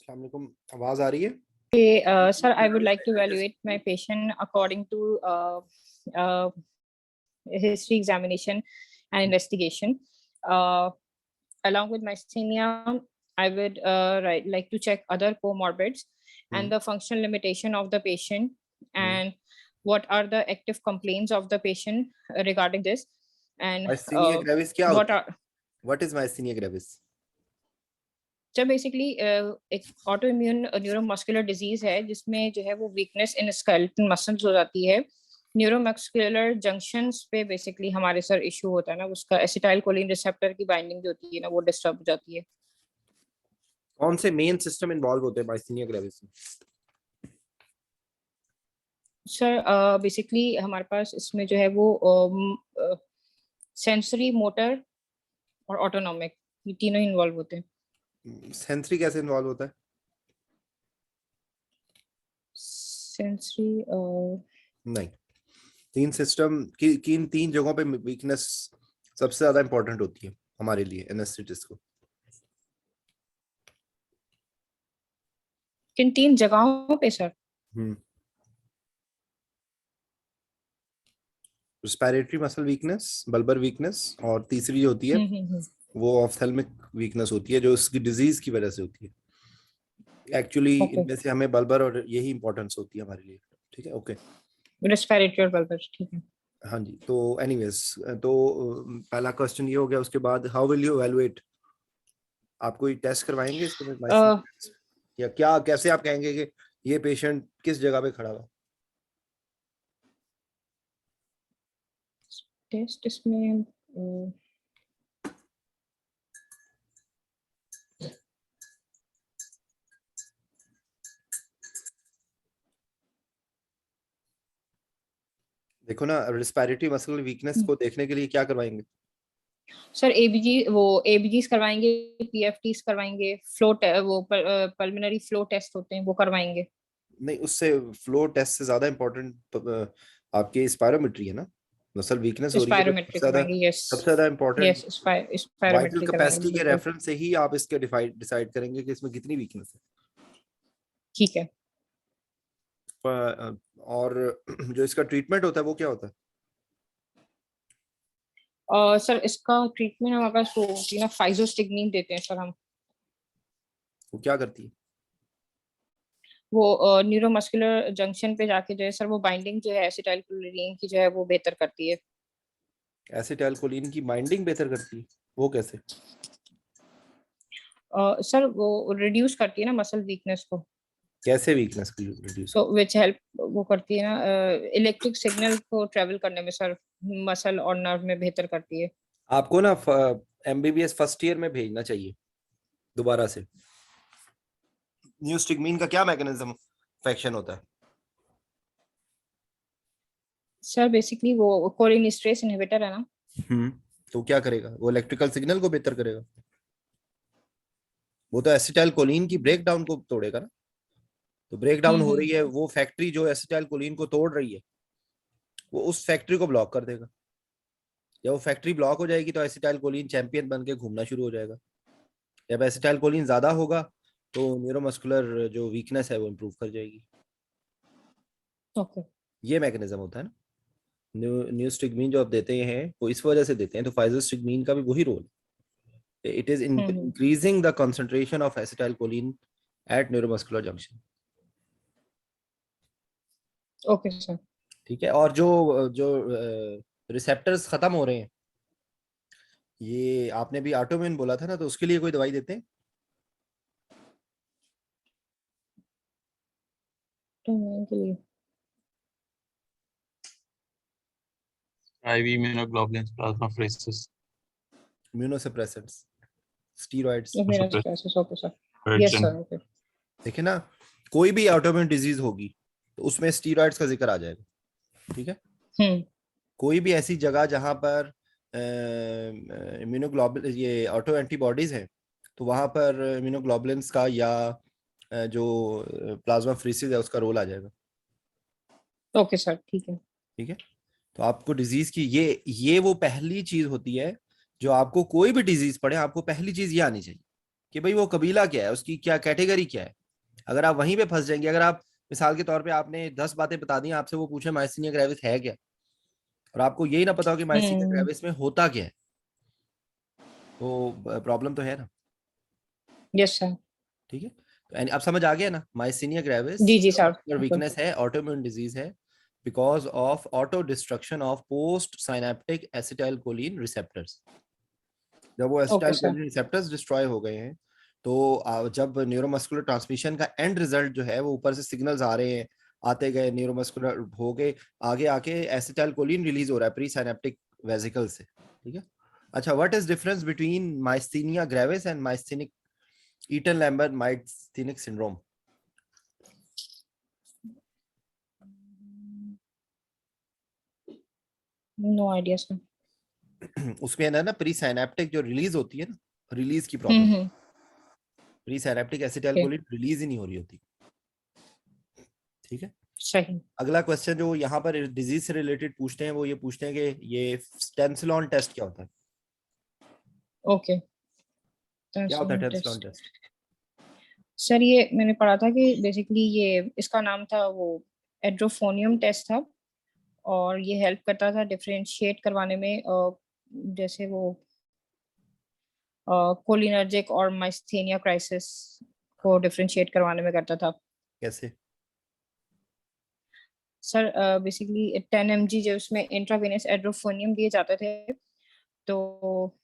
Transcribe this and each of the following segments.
अस्सलाम वालेकुम, आवाज आ रही है? Sir, I would like to evaluate my patient according to history examination and investigation. Along with myasthenia, I would like to check other comorbids and the functional limitation of the patient and what are the active complaints of the patient regarding this. And myasthenia gravis क्या what होता है? are What is myasthenia gravis? जब basically एक auto immune neuromuscular disease है जिसमें जो है वो वीकनेस इन स्केलेटल मसल्स हो जाती है। न्यूरोमस्कुलर जंक्शंस पे बेसिकली हमारे सर इशू होता है ना, उसका एसिटाइल कोलिन रिसेप्टर की बाइंडिंग जो होती है ना वो डिस्टर्ब हो जाती है। कौन से मेन सिस्टम इन्वॉल्व होते हैं myasthenia gravis में? सर बेसिकली हमारे पास इसमें जो है वो सेंसरी, मोटर और ऑटोनॉमिक, ये तीनों इन्वॉल्व होते हैं। सेंसरी कैसे इन्वॉल्व होता है? सेंसरी नहीं, तीन सिस्टम की किन तीन जगहों पे वीकनेस सबसे ज्यादा इंपॉर्टेंट होती है हमारे लिए एनेस्थेटिस्ट को? किन तीन जगहों पे sir? Respiratory muscle weakness, bulbar weakness, और तीसरी जो होती है वो ऑप्थेल्मिक वीकनेस होती है जो उसकी डिजीज की वजह से होती है। एक्चुअली इनमें से हमें बल्बर और यही इंपॉर्टेंस होती है हमारे लिए। ठीक है, ओके। रेस्पिरेटरी और बल्बर, ठीक है। हाँ जी, तो एनीवेज, तो पहला क्वेश्चन ये हो गया। उसके बाद हाउ विल यू एवेलुएट? आप कोई टेस्ट करवाएंगे इसके में या क्या, कैसे आप कहेंगे कि ये पेशेंट किस जगह पे खड़ा हुआ? टेस्ट इसमें देखो ना, रेस्पिरेटरी मसल वीकनेस को देखने के लिए क्या करवाएंगे? सर एबीजीज करवाएंगे, पीएफटीज करवाएंगे, वो पल्मोनरी फ्लो टेस्ट होते हैं वो करवाएंगे। नहीं, उससे फ्लो टेस्ट से ज्यादा इम्पोर्टेंट आपके स्पायरोमेट्री है ना। मसल वीकनेस हो रही है तो सबसे ज्यादा इम्पोर्टेंट वाइटल कैपेसिटी के रेफरेंस से ही आप इसके डिसाइड करेंगे कि इसमें कितनी वीकनेस है। ठीक है। और जो इसका ट्रीटमेंट होता है वो क्या होता है? सर इसका ट्रीटमेंट हमारे पास वो होती है ना, फाइजोस्टिग्मीन देते हैं सर हम। वो क्या करती है? वो न्यूरोमस्कुलर जंक्शन पे जाके जो है सर वो बाइंडिंग जो है एसिटाइल कोलिन की जो है वो बेहतर करती है। एसिटाइल कोलिन की बाइंडिंग बेहतर करती है? वो कैसे? सर वो रिड्यूस करती है ना मसल वीकनेस को। कैसे वीकनेस को रिड्यूस? तो विच हेल्प वो करती है ना इलेक्ट्रिक सिग्नल को ट्रेवल करने में सर, मसल और नर्व में बेहतर करती है। आपको ना एमबीबीएस फर्स्ट ईयर में भेजना चाहिए दोबारा से। न्यूस्टिग्मीन का क्या मैकेनिज्म एक्शन होता है? सर बेसिकली वो कोलिनेस्टरेज इनहिबिटर है ना। तो क्या करेगा? वो इलेक्ट्रिकल सिग्नल को बेहतर करेगा। वो तो एसिटाइल कोलिन की ब्रेक डाउन को तोड़ेगा ना। तो ब्रेक डाउन हो रही है, वो फैक्ट्री जो एसिटाइल कोलिन को तोड़ रही है वो उस फैक्ट्री को ब्लॉक कर देगा। जब वो फैक्ट्री ब्लॉक हो जाएगी तो एसिटाइल कोलिन चैंपियन बन के घूमना शुरू हो जाएगा। जब एसिटाइल कोलिन ज्यादा होगा तो न्यूरोमस्कुलर जो वीकनेस है वो इम्प्रूव कर जाएगी। ओके। ये मैकेनिज्म होता है ना। न्यूस्टिग्मीन जो आप देते हैं वो इस वजह से देते हैं, तो फाइजोस्टिग्मीन का भी वही रोल है। It is increasing the concentration of acetylcholine at neuromuscular junction. Okay sir. ठीक है। और जो जो रिसेप्टर्स खत्म हो रहे हैं, ये आपने भी ऑटोमिन बोला था ना, तो उसके लिए कोई दवाई देते हैं? के लिए IV immunoglobulins, plasmapheresis, immunosuppressants, steroids। immunosuppressants, okay sir. Yes sir, okay. देखिए ना, कोई भी ऑटोइम्यून डिजीज होगी तो उसमें स्टीरॉइड्स का जिक्र आ जाएगा। ठीक है। कोई भी ऐसी जगह जहां पर इम्यूनोग्लोबुलिन, ये ऑटो एंटीबॉडीज हैं, तो वहां पर इम्यूनोग्लोबुलिन्स का या जो प्लाज्माफेरेसिस है उसका रोल आ जाएगा। ओके सर, ठीक है। ठीक है। तो आपको डिजीज की ये वो पहली चीज होती है जो आपको, कोई भी डिजीज पड़े आपको पहली चीज ये आनी चाहिए कि भाई वो कबीला क्या है, उसकी क्या कैटेगरी क्या है। अगर आप वहीं पे फंस जाएंगे, अगर आप मिसाल के तौर पे आपने 10 बातें बता दी, आपसे वो पूछे माइस्थीनिया ग्रेविस है क्या, और आपको यही ना पता हो कि माइस्थीनिया हम्म। ग्रेविस में होता क्या है, तो प्रॉब्लम तो है ना। Yes sir. ठीक है, तो अब समझ आ गया ना, माइस्थीनिया ग्रेविस जी जी सर। वीकनेस है, ऑटोइम्यून डिजीज है, because of auto destruction of post synaptic acetylcholine receptors. जब वो okay acetyl sir. Choline receptors destroy हो गए हैं, तो जब न्यूरोमस्कुलर ट्रांसमिशन का एंड रिजल्ट जो है वो ऊपर से सिग्नल्स आ रहे हैं, आते गए न्यूरोमस्कुलर हो गए, आगे आके एसिटाइल कोलिन रिलीज हो रहा है प्री साइनेप्टिक वेसिकल से। ठीक है। अच्छा, what is difference between myasthenia gravis and myasthenic Eaton Lambert myasthenic syndrome? No idea sir. उसमें है ना प्री साइनेप्टिक जो रिलीज होती है ना, रिलीज की problem, hmm. Pre synaptic acetyl okay. Choline release ही नहीं हो रही होती। ठीक है। सही। अगला क्वेश्चन जो यहाँ पर डिजीज से रिलेटेड पूछते हैं, वो ये पूछते हैं कि ये टेंसिलॉन टेस्ट क्या होता है? ओके। क्या होता है टेंसिलॉन टेस्ट। टेस्ट? सर ये मैंने पढ़ा था कि बेसिकली ये इसका नाम था वो एड्रोफोनियम टेस्ट था, और ये हेल्प करता था डिफरेंशिएट करवाने में, जैसे वो कोलिनर्जिक और माइस्थेनिया क्राइसिस को डिफरेंशिएट करवाने में करता था। कैसे? सर बेसिकली 10 mg जो उसमें इंट्रावेनस एड्रोफोनियम दिए जाते थे, तो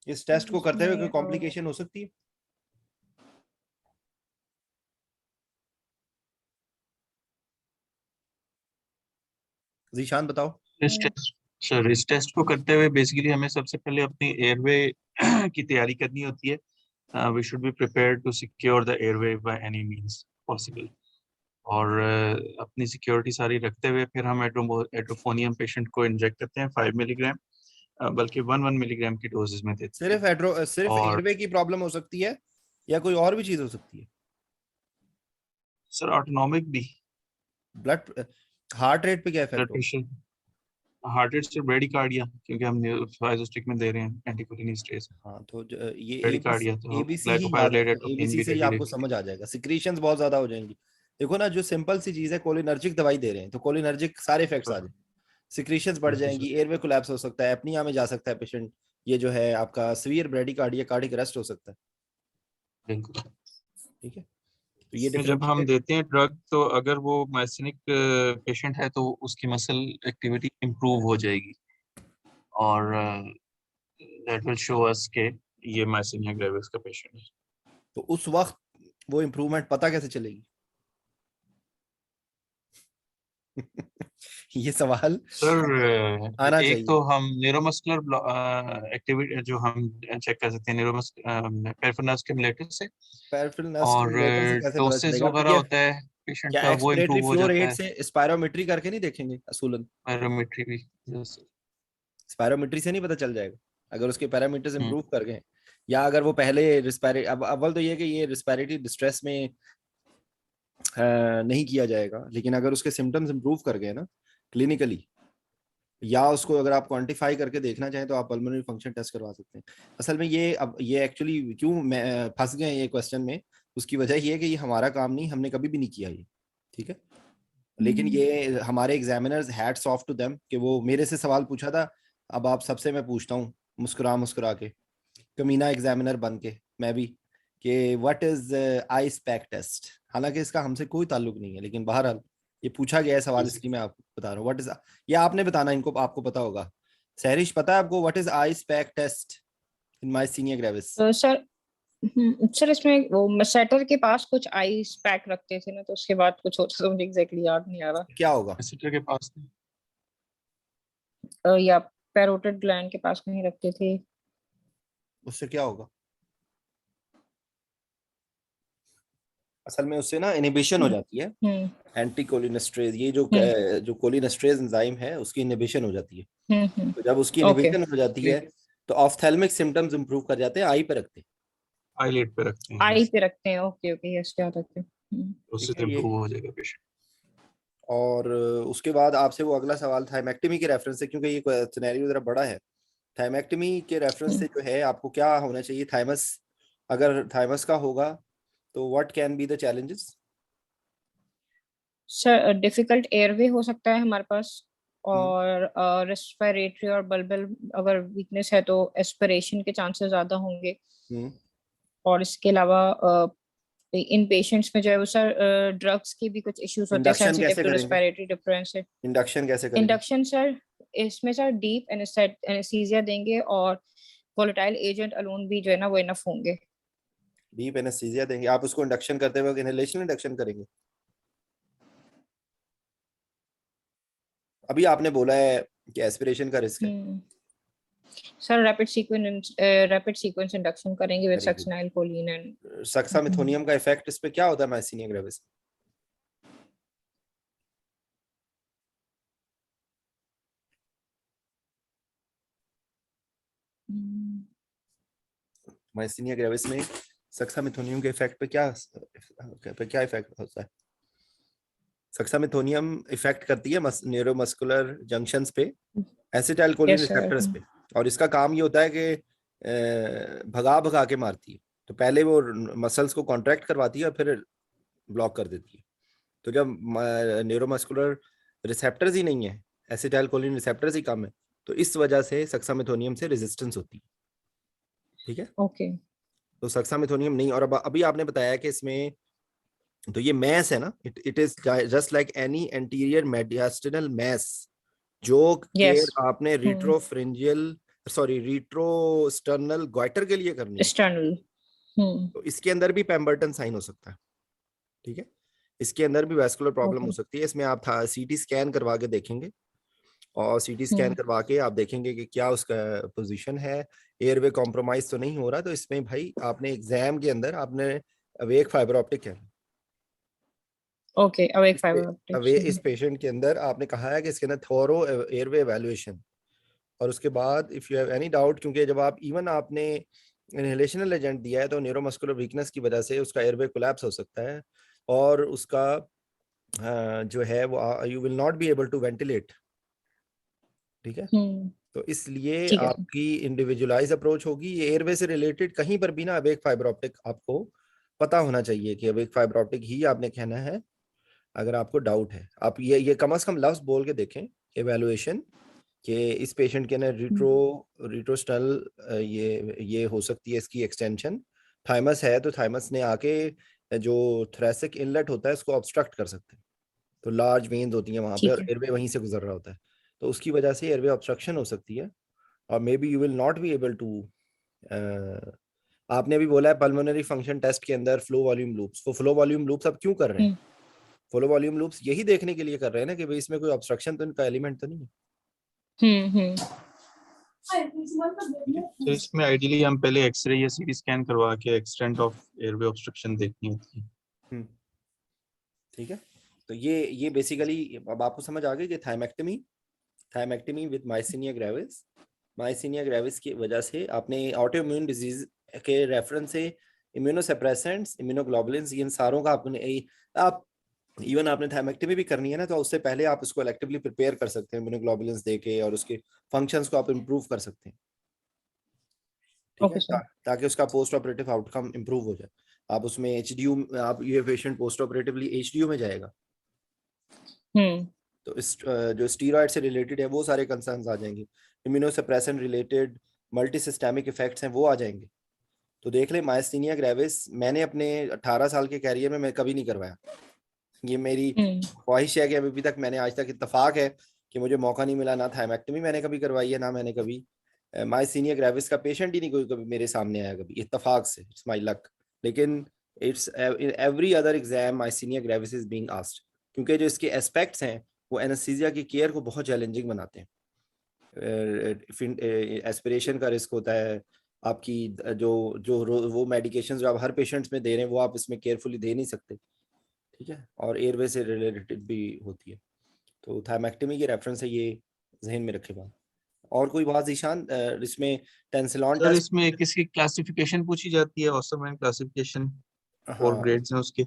इस टेस्ट को करते हुए कोई उसमें कॉम्प्लिकेशन हो सकती है? जीशान बताओ। इस टेस्ट को करते हुए बेसिकली हमें सबसे पहले अपनी एयरवे की तैयारी करनी होती है। We should be prepared to secure the airway by any means possible. और अपनी सिक्योरिटी सारी रखते हुए फिर हम एड्रोफोनियम पेशेंट को इंजेक्ट करते हैं 5 मिलीग्राम, बल्कि 1 मिलीग्राम की डोजेस में देते हैं। सिर्फ और एयरवे की प्रॉब्लम हो सकती है या कोई और भी चीज हो सकती है? सर ऑटोनॉमिक भी, ब्लड, हार्ट रेट पे क्या ब्लड इफेक्ट होगा? प्रेशर, हार्ट रेट से ब्रेडिकार्डिया, क्योंकि हम फाइजोस्टिक में दे रहे हैं एंटीकोलिनेस्टेज। हाँ, तो ये ब्रेडिकार्डिया तो एबीसी ही याद ग्लाइकोपाइरोलेट रखना, एट्रोपिन एबीसी भी से ही आपको रेगुलेट। समझ आ जाएगा, सिक्रीशंस बहुत ज्यादा हो जाएंगी। देखो ना, जो सिंपल सी चीज है, कोलिनर्जिक दवाई दे रहे हैं तो कोलिनर्जिक सारे इफेक्ट्स आ जाए, सिक्रीशंस बढ़ बिल्कुल सर। जाएंगी, एयरवे कोलैप्स हो सकता है, एपनिया में जा सकता है पेशेंट, ये जो है आपका सीवियर ब्रेडिकार्डिया, कार्डियक अरेस्ट हो सकता है। बिल्कुल। ठीक है, तो ये में जब हम डिफरेंशिएट। देते हैं ड्रग, तो अगर वो माइसेनिक पेशेंट है तो उसकी मसल एक्टिविटी इम्प्रूव हो जाएगी, और दैट विल शो अस के ये माइसेनिया ग्रेविस का पेशेंट है। तो उस वक्त वो इम्प्रूवमेंट पता कैसे चलेगी? ये सवाल सर आना एक तो चाहिए। हम न्यूरोमस्कुलर एक्टिविटी जो हम चेक कर सकते हैं पेरिफेरल स्टिमुलेटर से, पेरिफेरल नर्व और स्टिमुलेटर से कैसे पता डोसेज चलेगा? वगैरह ये होता है पेशेंट क्या का, वो एक्सपिरेटरी इम्प्रूव हो फ्लो जाता रेट है। से स्पायरोमेट्री करके नहीं देखेंगे असूलन? पायरोमेट्री भी। स्पायरोमेट्री से नहीं पता चल जाएगा अगर उसके पैरामीटर्स हम्म। इंप्रूव कर गए, या अगर वो पहले रिस्पायरे, अब अव्वल तो ये कि ये रिस्पायरेटरी डिस्ट्रेस में नहीं किया जाएगा, लेकिन अगर उसके सिम्टम्स इंप्रूव कर गए ना क्लिनिकली, या उसको अगर आप क्वांटिफाई करके देखना चाहें तो आप पल्मोनरी फंक्शन टेस्ट करवा सकते हैं। असल में ये अब ये एक्चुअली क्यों मैं फंस गए ये क्वेश्चन में, उसकी वजह ये है कि ये हमारा काम नहीं, हमने कभी भी नहीं किया ये। ठीक है, लेकिन ये हमारे examiners, hats off to them कि वो मेरे से सवाल पूछा था। अब आप सबसे मैं पूछता हूँ मुस्कुरा मुस्कुरा के, कमीना एग्जामिनर बन के मैं भी, कि what is ice pack test. हालांकि इसका हमसे कोई ताल्लुक नहीं है, लेकिन बहरहाल ये पूछा गया है सवाल, इसलिए मैं आपको बता रहा हूँ व्हाट इज। ये आपने बताना, इनको आपको पता होगा। सहरिश पता है आपको what is ice pack test in myasthenia gravis? तो सर सर इसमें वो मसेटर के पास कुछ आइस पैक रखते थे ना, तो उसके बाद कुछ होता, तो मुझे एग्जैक्टली याद नहीं आ रहा। क्या होगा? एसिटर के पास या पैरोटिड ग्लैंड के पास कहीं रखते थे। उससे क्या होगा? असल में उससे ना इनिबिशन हो जाती है, हम्म एंटी कोलिनेस्ट्रेज, ये जो हम्म जो कोलिनेस्ट्रेज एंजाइम है उसकी इनिबिशन हो जाती है। हम्म। तो जब उसकी ओके। इनिबिशन हो जाती है तो ऑफ्थेल्मिक सिम्टम्स इंप्रूव कर जाते हैं, आई पे रखते हैं। आईलेट पे रखते हैं, आई yes। पे रखते हैं, ओके ओके, यस याद रखते हैं। उससे ठीक है ये। इम्प्रूव हो जाएगा पेशेंट। और उसके बाद आपसे वो अगला सवाल थाइमेक्टमी के रेफरेंस से, क्योंकि ये सिनेरियो जरा बड़ा है, थाइमेक्टमी के रेफरेंस से हम्म। जो है आपको क्या होना चाहिए, थाइमस अगर थाइमस का होगा तो what can be the challenges? Sir difficult airway हो सकता है हमारे पास, हम्म। और रेस्पिरेटरी और बल्बल अगर वीकनेस है तो एस्पिरेशन के चांसेस ज्यादा होंगे। हम्म। और इसके अलावा इन पेशेंट्स में जो है वो सर ड्रग्स के भी कुछ इश्यूज होते हैं इंडक्शन सेंसिटिव कैसे टू करेंगे? रेस्पिरेटरी डिफरेंस है। इंडक्शन कैसे करेंगे? इंडक्शन सर इसमें सर डीप एनेस्थीसिया देंगे और वोलेटाइल एजेंट अलोन भी जो है ना वो इनफ होंगे। डीप एनेस्थीसिया देंगे? आप उसको इंडक्शन करते वक्त इनहेलेशन इंडक्शन करेंगे? अभी आपने बोला है कि एस्पिरेशन का रिस्क है। सर रैपिड सीक्वेंस इंडक्शन करेंगे विद वेरी गुड। सक्सिनाइलकोलिन एंड सक्सामिथोनियम का इफेक्ट इस पे क्या होता है माइसीनिया ग्रेविस? माइसीनिया ग्रेविस में सक्सामिथोनियम के इफेक्ट पे क्या इफेक्ट होता है? सक्सामिथोनियम इफेक्ट करती है न्यूरोमस्कुलर जंक्शंस पे, एसिटाइलकोलिन यस सर। रिसेप्टर्स पे, और इसका काम ये होता है कि भगा भगा के मारती है। तो पहले वो मसल्स को कॉन्ट्रैक्ट करवाती है और फिर ब्लॉक कर देती है। तो जब न्यूरोमस्कुलर रिसेप्टर्स ही नहीं है, एसिटाइलकोलिन रिसेप्टर्स ही कम है, तो इस वजह से सक्सामिथोनियम से रेजिस्टेंस होती है। ठीक है, ओके। तो सक्सामिथोनियम नहीं। और अब अभी आपने बताया कि इसमें तो ये मैस है ना, it is just like any anterior mediastinal mass, जो यस। केयर आपने रीट्रोस्टर्नल गॉइटर के लिए करनी है, एक्सटर्नल। तो इसके अंदर भी पेम्बर्टन साइन हो सकता है। ठीक है, इसके अंदर भी वैस्कुलर प्रॉब्लम हो ओके। सकती है। इसमें आप सीटी स्कैन करवा के देखेंगे, और सीटी स्कैन करवा के आप देखेंगे कि क्या उसका पोजीशन है, एयरवे कॉम्प्रोमाइज तो नहीं हो रहा। तो इसमें भाई आपने एग्जाम के अंदर आपने अवेक फाइबर ऑप्टिक कहना, ओके अवेक फाइबर ऑप्टिक्स। इस पेशेंट के अंदर आपने कहा है कि इसके अंदर थोरो एयरवे एवेल्युएशन, और उसके बाद if you have any doubt, क्योंकि जब आप इवन आपने इनहेलेशनल एजेंट दिया है तो न्यूरोमस्कुलर वीकनेस की वजह से उसका एयरवे कोलैप्स हो सकता है, और उसका जो है वो you will not be able to ventilate. ठीक है, तो इसलिए ठीक है सर। आपकी इंडिविजुअलाइज अप्रोच होगी। ये एयरवे से रिलेटेड कहीं पर भी ना अवेक फाइबर ऑप्टिक आपको पता होना चाहिए कि अवेक फाइबर ऑप्टिक ही आपने कहना है। अगर आपको डाउट है, आप ये कम से कम लफ्ज बोल के देखें, एवेलुएशन, कि इस पेशेंट के अंदर रीट्रोस्टल ये हो सकती है इसकी एक्सटेंशन। थाइमस है तो थाइमस ने आके जो थोरेसिक इनलेट होता है उसको ऑब्स्ट्रक्ट कर सकते हैं, तो लार्ज वेन्स होती हैं वहां पे ठीक और है। एयरवे वहीं से गुजर रहा होता है, तो उसकी वजह से एयरवे ऑब्स्ट्रक्शन हो सकती है। और maybe you will not be able to, आपने अभी बोला है पल्मोनरी फंक्शन टेस्ट के अंदर फ्लो वॉल्यूम लूप्स, वो फ्लो वॉल्यूम लूप्स अब क्यों कर रहे हैं? फ्लो वॉल्यूम लूप्स यही देखने के लिए कर रहे हैं ना कि भाई इसमें कोई ऑब्स्ट्रक्शन तो इनका एलिमेंट तो नहीं है। तो इसमें आइडियली हम पहले एक्सरे या सीटी स्कैन करवा के एक्सटेंट ऑफ एयरवे ऑब्स्ट्रक्शन देखनी होती है। ठीक है, तो ये बेसिकली अब आपको समझ आ गई कि थाइमेक्टमी विद माइसीनिया ग्रेविस, माइसीनिया ग्रेविस की वजह से आपने ऑटो इम्यून डिजीज के रेफरेंस से इम्यूनोसप्रेसेंट्स, इम्यूनोग्लोबुलिन्स, इन सारों का आप इवन आपने थाइमेक्टमी भी करनी है ना, तो उससे पहले आप इसको इलेक्टिवली प्रिपेयर कर सकते हैं इम्यूनोग्लोबुलिन्स देके, और उसके फंक्शंस को आप इम्प्रूव कर सकते हैं। ठीक है, ओके सर। ताकि उसका पोस्ट ऑपरेटिव आउटकम इम्प्रूव हो जाए। आप उसमें एचडीयू, आप ये पेशेंट पोस्ट ऑपरेटिवली एचडीयू में जाएगा, तो इस जो स्टीरॉयड से रिलेटेड है वो सारे कंसर्न्स आ जाएंगे, immunosuppression related multi systemic effects हैं वो आ जाएंगे। तो देख ले, माइस्थीनिया ग्रेविस मैंने अपने 18 साल के कैरियर में मैं कभी नहीं करवाया। ये मेरी ख्वाहिश है कि अभी तक मैंने आज तक, इत्तेफाक है कि मुझे मौका नहीं मिला, ना थाइमेक्टमी मैंने कभी करवाई है, ना मैंने कभी माइस्थीनिया ग्रेविस का पेशेंट ही नहीं कोई कभी मेरे सामने आया कभी, इत्तेफाक से, इट्स माय लक। लेकिन it's in every other exam myasthenia gravis is being asked, क्योंकि जो इसके एस्पेक्ट्स हैं वो एनेस्थीसिया की केयर को बहुत चैलेंजिंग बनाते हैं। एस्पिरेशन का रिस्क होता है, आपकी वो मेडिकेशन जो आप हर पेशेंट्स में दे रहे हैं वो आप इसमें केयरफुली दे नहीं सकते। ठीक है, और एयरवे से रिलेटेड भी होती है, तो थाइमेक्टमी के रेफरेंस से ये जहन में रखे बात। और कोई बात ईशान इसमें टेंसिलॉन सर टेस्ट? इसमें किसकी क्लासिफिकेशन पूछी जाती है, ऑस्टरमैन क्लासिफिकेशन, 4 हाँ, ग्रेड्स हैं उसके।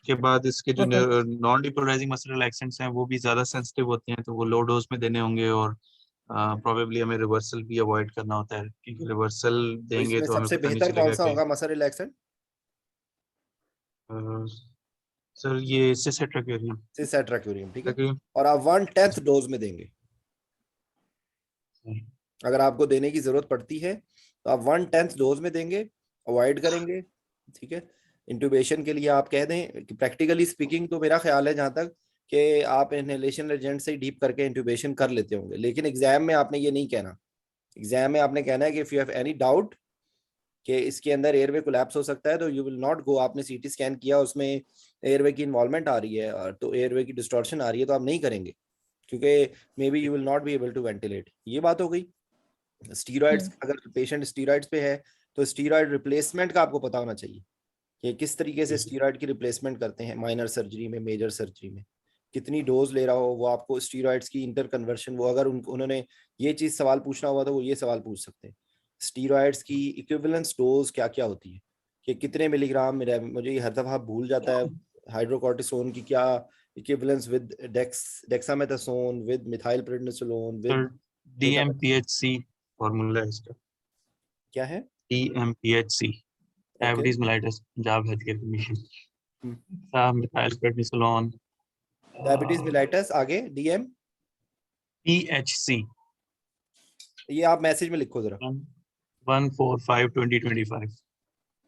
के बाद इसके जो okay. Non depolarising muscle relaxants हैं वो भी ज्यादा सेंसिटिव होते हैं, तो वो लो डोज में देने होंगे, और प्रोबेबली हमें रिवर्सल भी अवॉइड करना होता है, क्योंकि रिवर्सल तो देंगे इसमें तो हमें सबसे पता नहीं बेहतर कौन चलेगा सा कि होगा मसल रिलैक्सेंट? सर ये सिसेट्राक्यूरियम। सिसेट्राक्यूरियम, ठीक है। और आप 1/10 डोज में देंगे। अगर आपको देने की जरूरत पड़ती है तो आप 1/10 डोज में देंगे, अवॉइड करेंगे, ठीक है। इंट्यूबेशन के लिए आप कह दें कि प्रैक्टिकली स्पीकिंग तो मेरा ख्याल है जहां तक कि आप इनहेलेशन एजेंट से डीप करके इंट्यूबेशन कर लेते होंगे, लेकिन एग्जाम में आपने ये नहीं कहना। एग्जाम में आपने कहना है कि if you have any doubt कि इसके अंदर एयरवे कोलैप्स हो सकता है तो यू विल नॉट गो। आपने सीटी स्कैन किया, उसमें एयरवे की इन्वॉल्वमेंट आ रही है और तो एयरवे की डिस्टॉर्शन आ रही है, तो आप नहीं करेंगे क्योंकि maybe you will not be able to ventilate. ये बात हो गई। स्टीरॉइड्स, अगर पेशेंट स्टीरॉइड्स पे है तो स्टीरॉइड रिप्लेसमेंट का आपको पता होना चाहिए कि किस तरीके से स्टीरॉइड की रिप्लेसमेंट करते हैं, माइनर सर्जरी में, मेजर सर्जरी में, कितनी डोज ले रहा हो वो आपको स्टीरॉइड्स की इंटर कन्वर्शन, वो अगर उन्होंने ये चीज सवाल पूछना हुआ तो वो ये सवाल पूछ सकते हैं, स्टीरॉइड्स की इक्विवेलेंस डोज क्या क्या होती है, कि कितने मिलीग्राम। मुझे ये हर दफा भूल जाता है, हाइड्रोकॉर्टिसोन की क्या equivalence with dexamethasone, with methyl prednisolone, with DMPHC formula है इसका। क्या है? DMPHC, diabetes mellitus Punjab health care commission, methyl prednisolone, diabetes mellitus, आगे डीएम PHC, ये आप मैसेज में लिखो जरा, 145/2025।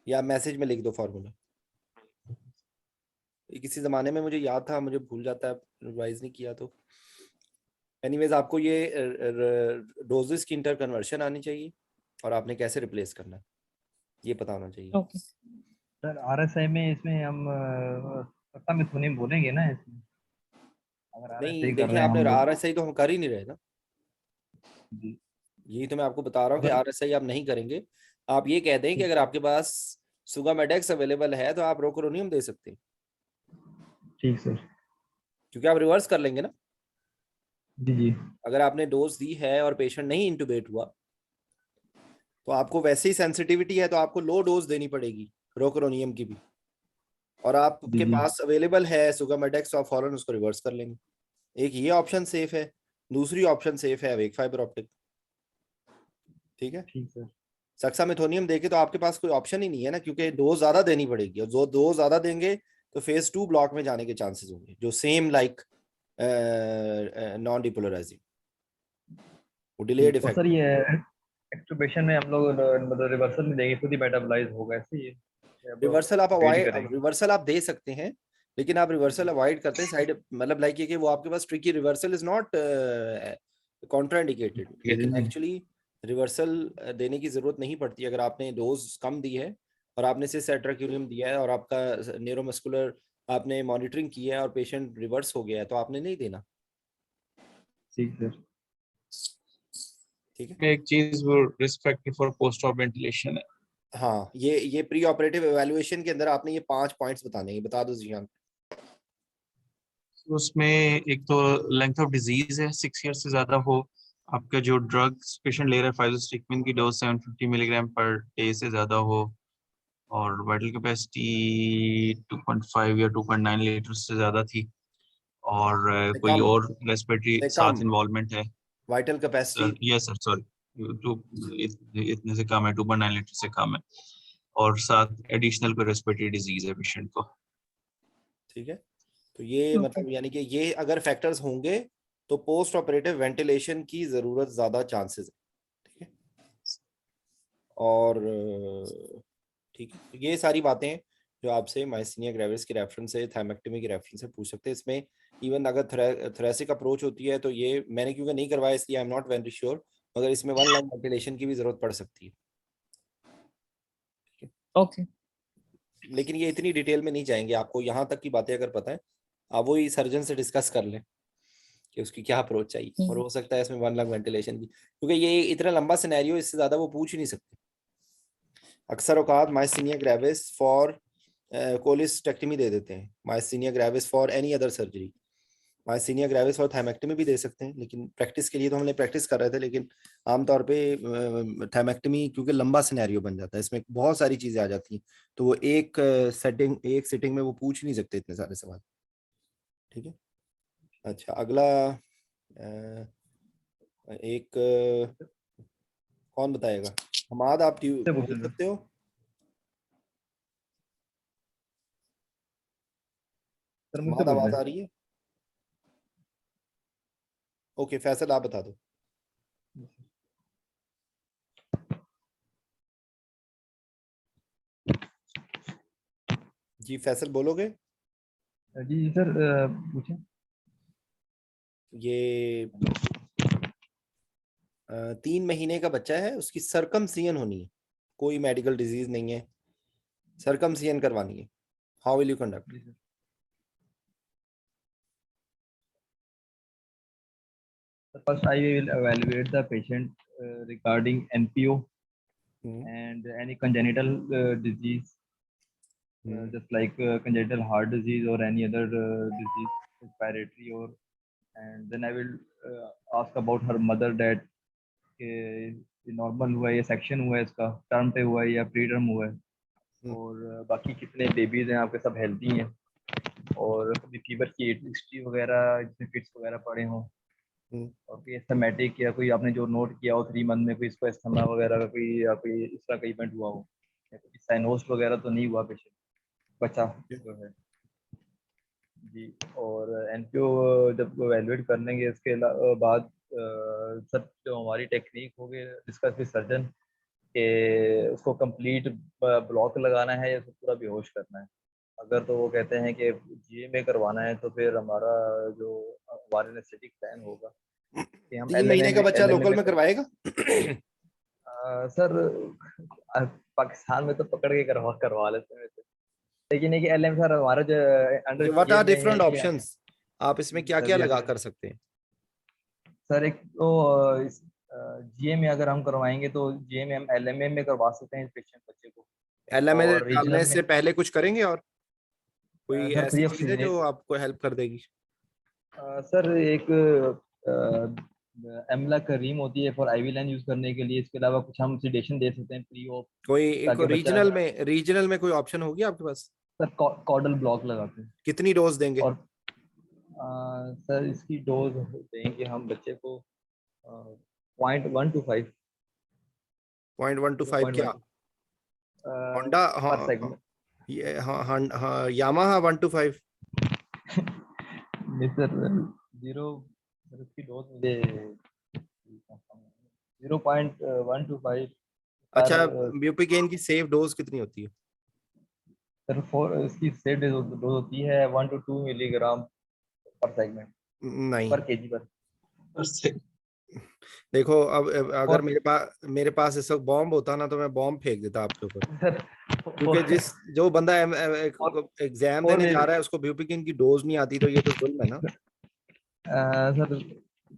या मैसेज में लिख दो फॉर्मूला। ये किसी जमाने में मुझे याद था, मुझे भूल जाता है, रिवाइज नहीं किया तो। एनीवेज आपको ये डोजेस की इंटर कन्वर्शन आनी चाहिए और आपने कैसे रिप्लेस करना है ये पता होना चाहिए। Okay. सर आरएसआई में इसमें हम सत्ता में सुनी बोलेंगे ना इसमें, अगर नहीं आरएसआई कर देखिए, रहे हैं आपने हम लोग। आरएसआई तो हम कर ही नहीं रहे ना, जी यही तो मैं आपको बता रहा हूँ कि अगर आरएसआई आप नहीं करेंगे। आप ये कह दें कि अगर आपके पास सुगामेडेक्स अवेलेबल है तो आप रोकोरोनियम दे सकते हैं, ठीक सर। क्योंकि आप रिवर्स कर लेंगे ना। जी जी अगर आपने डोज दी है और पेशेंट नहीं इंटुबेट हुआ तो आपको वैसे ही सेंसिटिविटी है तो आपको लो डोज देनी पड़ेगी रोकोरोनियम की भी, और आपके जी पास अवेलेबल है सुगामेडेक्स, आप फौरन उसको रिवर्स कर लेंगे। एक ये ऑप्शन सेफ है, दूसरी ऑप्शन सेफ है अवेक फाइबर ऑप्टिक, ठीक है। ठीक सर। सक्सामेथोनियम देके तो आपके पास कोई ऑप्शन ही नहीं है ना, क्योंकि डोज ज्यादा देनी पड़ेगी, और जो डोज ज्यादा देंगे तो फेज 2 ब्लॉक में जाने के चांसेस होंगे, जो सेम लाइक नॉन डिपोलराइजिंग, वो डिलेड और इफेक्ट। सर ये एक्सट्यूबेशन में हम लोग मतलब रिवर्सल में देंगे, खुद ही मेटाबोलाइज होगा ऐसे ही रिवर्सल आप वेट अवॉइड, करेंगे। रिवर्सल आप दे सकते हैं, लेकिन आप रिवर्सल अवॉइड करते हैं साइड, मतलब लाइक ये कि वो आपके पास tricky, reversal is not contraindicated, लेकिन एक्चुअली रिवर्सल देने की जरूरत नहीं पड़ती अगर आपने डोज कम दी है और आपने सिसेट्राक्यूरियम दिया है और आपका न्यूरोमस्कुलर आपने मॉनिटरिंग किया है और पेशेंट रिवर्स हो गया है तो आपने नहीं देना, ठीक सर। ठीक है। एक चीज वो risk factor for post op ventilation है। हाँ, ये प्री ऑपरेटिव एवेल्युएशन के अंदर आपने ये 5 पॉइंट्स बताने हैं, बता दो जियान। उसमें एक तो लेंथ ऑफ डिजीज है, 6 ईयर से ज्यादा हो, आपका जो ड्रग्स पेशेंट ले रहा है फाइजोस्टिकमिन की डोज 750 मिलीग्राम पर डे से ज्यादा हो, और वाइटल कैपेसिटी 2.5 या 2.9 लीटर से ज्यादा थी, और कोई कम और रेस्पिरेटरी से साथ कम इन्वॉल्वमेंट है। Vital capacity, sir yes sir, sorry, इतने से कम है, 2.9 लीटर से कम है, और साथ एडिशनल कोई रेस्पिरेटरी डिजीज है पेशेंट को। ठीक है। तो ये Okay. मतलब यानी कि ये अगर फैक्टर्स होंगे तो पोस्ट ऑपरेटिव वेंटिलेशन की जरूरत ज्यादा चांसेस है, ठीक है। और ठीक है, तो ये सारी बातें जो आपसे माइस्थेनिया ग्रेविस की रेफरेंस से, थायमेक्टमी की रेफरेंस से पूछ सकते हैं। इसमें इवन अगर थोरेसिक अप्रोच होती है तो ये मैंने क्योंकि नहीं करवाया इसलिए I am not very sure, मगर इसमें वन लंग वेंटिलेशन की भी जरूरत पड़ सकती है, Okay. लेकिन ये इतनी डिटेल में नहीं जाएंगे। आपको यहाँ तक की बातें अगर पता है आप वही सर्जन से डिस्कस कर लें कि उसकी क्या अप्रोच चाहिए, और हो सकता है इसमें वन लंग वेंटिलेशन भी, क्योंकि ये इतना लंबा सिनेरियो, इससे ज्यादा वो पूछ ही नहीं सकते। अक्सर औकात माइस्थेनिया ग्रेविस फॉर कोलिस्टेक्टमी दे देते हैं, myasthenia gravis for any other surgery, myasthenia gravis for thymectomy भी दे सकते हैं, लेकिन प्रैक्टिस के लिए तो हमने प्रैक्टिस कर रहे थे, लेकिन आमतौर पे थायमेक्टमी क्योंकि लंबा सिनेरियो बन जाता है, इसमें बहुत सारी चीजें आ जाती हैं, तो वो एक सिटिंग में वो पूछ नहीं सकते इतने सारे सवाल, ठीक है। अच्छा, अगला एक कौन बताएगा? हमाद, आप से बोल पूछ सकते हो? सर, मुझसे हमाद, पूछ आवाज रहे आ हैं। रही है? ओके फैसल, आप बता दो। जी फैसल बोलोगे? जी सर, पूछें। ये 3 महीने का बच्चा है, उसकी सरकमसिजन होनी है, कोई मेडिकल डिजीज नहीं है, सरकमसिजन करवानी है। How will you conduct? जी sir. First, I will evaluate the patient regarding NPO and any congenital disease, just like congenital heart disease or any other disease, respiratory, or and then I will ask about her mother that normal हुआ है या section हुआ है, इसका term पे हुआ है या प्री टर्म हुआ है, और बाकी कितने बेबीज हैं आपके, सब हेल्दी हैं, और कभी फीवर की हिस्ट्री वगैरह, जिसमें फिट्स वगैरह पड़े हों, और कोई एस्थमेटिक या कोई आपने जो नोट किया हो 3 मंथ में कोई इसको एस्थमा वगैरह का कोई या कोई इस तरह का इवेंट हुआ हो, या कोई साइनोस्ट वगैरह तो नहीं हुआ पेशेंट बच्चा जो है जी। और एनपीओ जब एवेलुएट कर लेंगे, इसके बाद सब जो हमारी टेक्निक होगी डिस्कस विद सर्जन कि उसको कंप्लीट ब्लॉक लगाना है या उसको पूरा बेहोश करना है। अगर तो वो कहते हैं कि जीए में करवाना है, तो फिर हमारा जो हमारा एनेस्थेटिक प्लान होगा कि हम 3 महीने का बच्चा एलएमए लोकल में में करवाएगा? सर, पाकिस्तान में तो पकड़ के करवा करवा लेते हैं, लेकिन एक एलएम सर हमारा जो अंडर व्हाट जीए आर में है डिफरेंट कि ऑप्शंस? आप इसमें क्या सर क्या ये लगा कर सकते हैं? सर एक तो जीए में अगर हम करवाएंगे तो जीए में हम एलएमए में करवा सकते हैं इस पेशेंट बच्चे को, एलएमए और रीजनल डालने में से पहले कुछ करेंगे और कोई सर ऐसी फ्री चीज है ऑक्सीजन। जो आपको हेल्प कर देगी? सर एक एमला करीम होती है फॉर आईवी लाइन यूज करने के लिए, इसके अलावा कुछ हम सिडेशन दे सकते हैं फ्री ऑफ, कोई ताकि बच्चा रीजनल में कोई ऑप्शन होगी आपके पास? सर कॉर्डल ब्लॉक लगाते हैं। कितनी डोज देंगे? और सर इसकी डोज देंगे हम बच्चे को 0.125 0.125 क्या? 0.1 होंडा? पर हाँ सेगमेंट। ये हाँ हाँ हाँ, यामाहा 125। नहीं सर, जीरो, सर इसकी डोज मुझे 0.125 पर अच्छा, ब्यूपिकेन की सेफ डोज कितनी होती है? सर इसकी सेट डोज होती है 1 to 2 मिलीग्राम पर सेगमेंट नहीं, पर केजी पर। देखो अब अगर और मेरे पास इस वक्त बॉम्ब होता ना, तो मैं बॉम्ब फेंक देता आपके ऊपर। सर क्योंकि जो बंदा और एग्जाम और देने जा रहा है उसको ब्यूपिकेन की डोज नहीं आती, तो ये तो जुल्म है ना। सर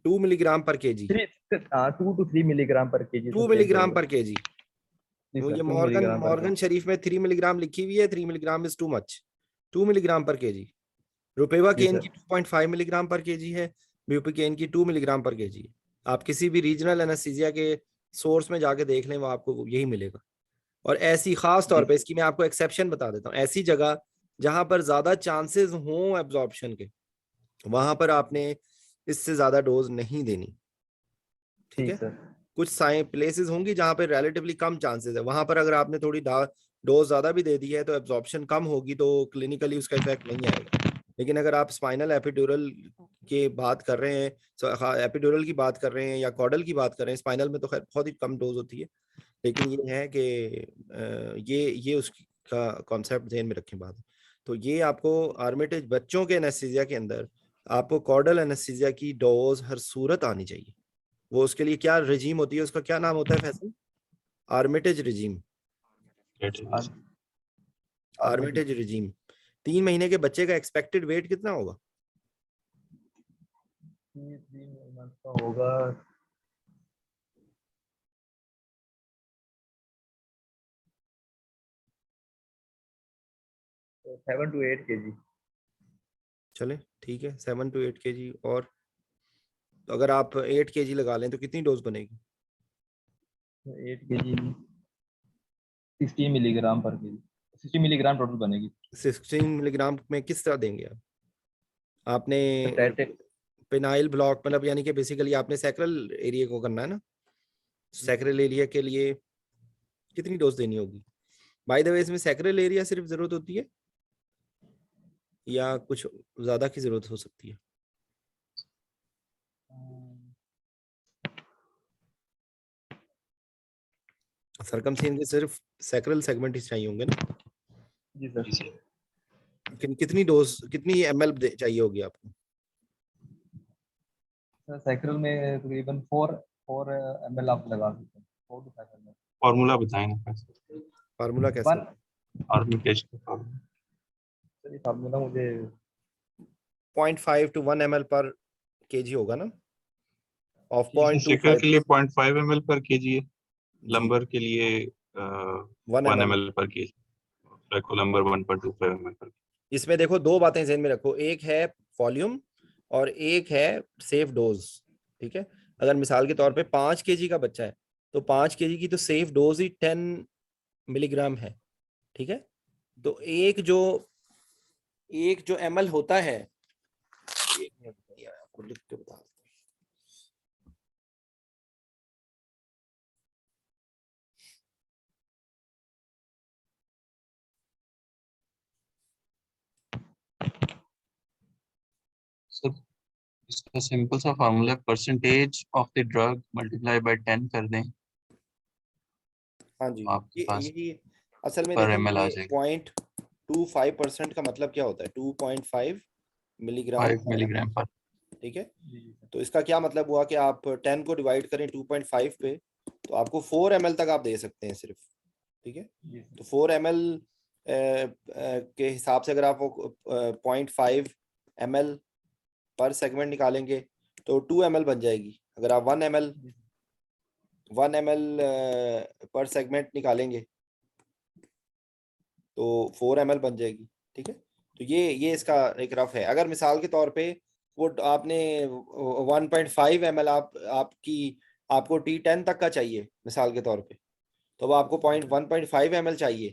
2 मिलीग्राम पर केजी। 2 to 3 मिलीग्राम पर केजी 2 सर सही मिलीग्राम रहेगा। पर केजी। जी सर, ये 2 मॉर्गन मिलीग्राम पर मॉर्गन शरीफ में 3 मिलीग्राम लिखी हुई है, 3 milligram is too much. 2 milligram पर केजी। रुपेवा जी केन की सर। 2.5 मिलीग्राम पर केजी है, ब्यूपिकेन की 2 मिलीग्राम पर केजी है। आप किसी भी रीजनल एनेस्थीसिया के सोर्स में जाके देख लें, वो आपको यही मिलेगा। और ऐसी खास जी तौर पे इसकी मैं आपको एक्सेप्शन बता देता हूँ, ऐसी जगह जहां पर ज्यादा चांसेस हों एब्जॉर्प्शन के, वहां पर आपने इससे ज्यादा डोज नहीं देनी। ठीक ठीक है? सर। कुछ प्लेसेस होंगी जहां पर रिलेटिवली कम चांसेस है, वहां पर अगर आपने थोड़ी डोज ज्यादा भी दे दी है तो एब्जॉर्प्शन कम होगी, तो क्लिनिकली उसका इफेक्ट नहीं आएगा। लेकिन अगर आप स्पाइनल एपिड्यूरल की बात कर रहे हैं, एपिड्यूरल की बात कर रहे हैं या कॉर्डल की बात कर रहे हैं, स्पाइनल में तो खैर बहुत ही कम डोज होती है। लेकिन ये है कि ये उसका कॉन्सेप्ट ध्यान में रखें बात। तो ये आपको आर्मिटेज बच्चों के एनेस्थीसिया के अंदर आपको कॉर्डल एनेस्थीसिया की डोज हर सूरत आनी चाहिए। वो उसके लिए क्या रेजीम होती है, उसका क्या नाम होता है Faisal? Armitage regime. Armitage regime. 3 महीने के बच्चे का एक्सपेक्टेड वेट कितना होगा? 3 मंथ का होगा 7 to 8 केजी। चले ठीक है, 7 to 8 केजी। और तो अगर आप 8 केजी लगा लें तो कितनी डोज बनेगी? 8 केजी 60 मिलीग्राम पर केजी, 60 मिलीग्राम टोटल बनेगी। 16 मिलीग्राम में किस तरह देंगे आप? आपने टैटेक पेनाइल ब्लॉक मतलब यानी कि बेसिकली आपने सैक्रल एरिया को करना है ना, सैक्रल एरिया के लिए कितनी डोज देनी होगी? बाय द वे इसमें सैक्रल एरिया सिर्फ जरूरत होती है या कुछ ज्यादा की जरूरत हो सकती है? सरकमसिजन के सिर्फ सैक्रल सेगमेंट ही चाहिए होंगे ना? जी सर। कितनी डोज, कितनी ml चाहिए होगी आपको? सर सैक्रल में तकरीबन 4 ml आप लगा सकते हैं, 4 to 5 ml। फॉर्मूला बताएं ना फार्मूला कैसे? ऑर्गेनाइजेशन का फार्मूला। सर ये फार्मूला मुझे 0.5 to 1 ml पर kg होगा ना, ऑफ सिक्कर 0.25 के लिए 0.5 ml पर केजी है, लंबर के लिए 1 1 ml। ml पर केजी, रखो लंबर 1.25 ml पर। इसमें देखो दो बातें ध्यान में रखो, एक है वॉल्यूम और एक है सेफ डोज। ठीक है, अगर मिसाल के तौर पे 5 kg का बच्चा है तो 5 kg की तो सेफ डोज ही 10 मिलीग्राम है। ठीक है, तो एक जो ml होता है, एक मिनट बताइए, आपको लिख के बता देता हूं। सर इसका सिंपल सा formula percentage of the drug multiply by 10 कर दें, हाँ जी, आपके पास ये असल में पर देखें ml आ ये जाएगा। 0.25% का मतलब क्या होता है? 2.5 मिलीग्राम 5 मिलीग्राम पर। ठीक है, जी जी सर। तो इसका क्या मतलब हुआ कि आप 10 को डिवाइड करें 2.5 पे तो आपको 4 ml तक आप दे सकते हैं सिर्फ। ठीक है, जी सर। तो 4 ml के हिसाब से अगर आप 0.5 ml पर सेगमेंट निकालेंगे तो 2 ml बन जाएगी। अगर आप 1 ml पर सेगमेंट निकालेंगे तो 4 ml बन जाएगी। ठीक है, तो ये इसका एक रफ है। अगर मिसाल के तौर पे वो आपने 1.5 ml आपको T10 तक का चाहिए मिसाल के तौर पे, तो अब आपको 1.5 ml चाहिए,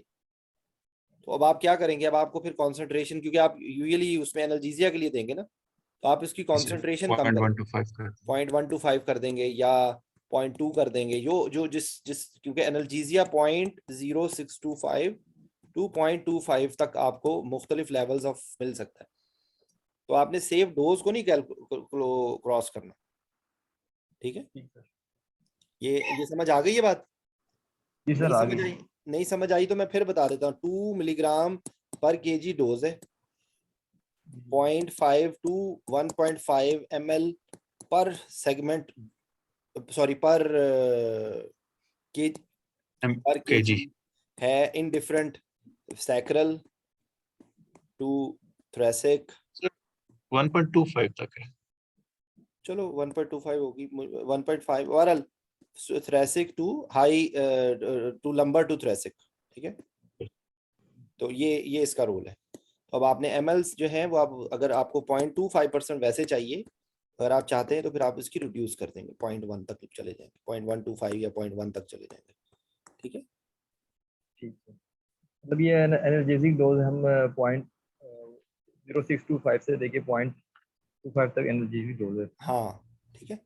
तो अब आप क्या करेंगे? अब आपको फिर कॉन्सेंट्रेशन, क्योंकि आप यूजुअली उसमें एनाल्जेसिया के लिए देंगे ना, तो आप इसकी कॉन्सेंट्रेशन कम करेंगे, 0.125 कर 0.125 कर देंगे या 0.2 कर देंगे, जो जिस क्योंकि एनाल्जेसिया 0.0625 to 0.25 तक आपको मुख्तलिफ लेवल्स ऑफ मिल सकता है। तो आपने सेफ डोज को नहीं क्रॉस करना। ठीक है, ठीक सर। ये समझ आ गई ये बात? जी नहीं सर आ समझ गई। आई? नहीं समझ आई तो मैं फिर बता देता हूँ। 2 मिलीग्राम पर केजी डोज है, 0.5 to 1.5 ml per segment, sorry per KG. KG है, in different sacral to thoracic. 1.25 तक है। चलो 1.25 होगी, 1.5 overall thoracic to high to lumbar to thoracic. ठीक है, तो ये इसका रोल है। तो अब आपने mls जो है वो आप, अगर आपको 0.25% वैसे चाहिए, अगर आप चाहते हैं तो फिर आप इसकी रिड्यूस कर देंगे, 0.1 तक चले जाएंगे, 0.125 या 0.1 तक चले जाएंगे। ठीक है, ठीक है, मतलब ये एनर्जेटिक डोज हम 0.0625 से लेके 0.25 तक एनर्जेटिक डोज है। हाँ ठीक है,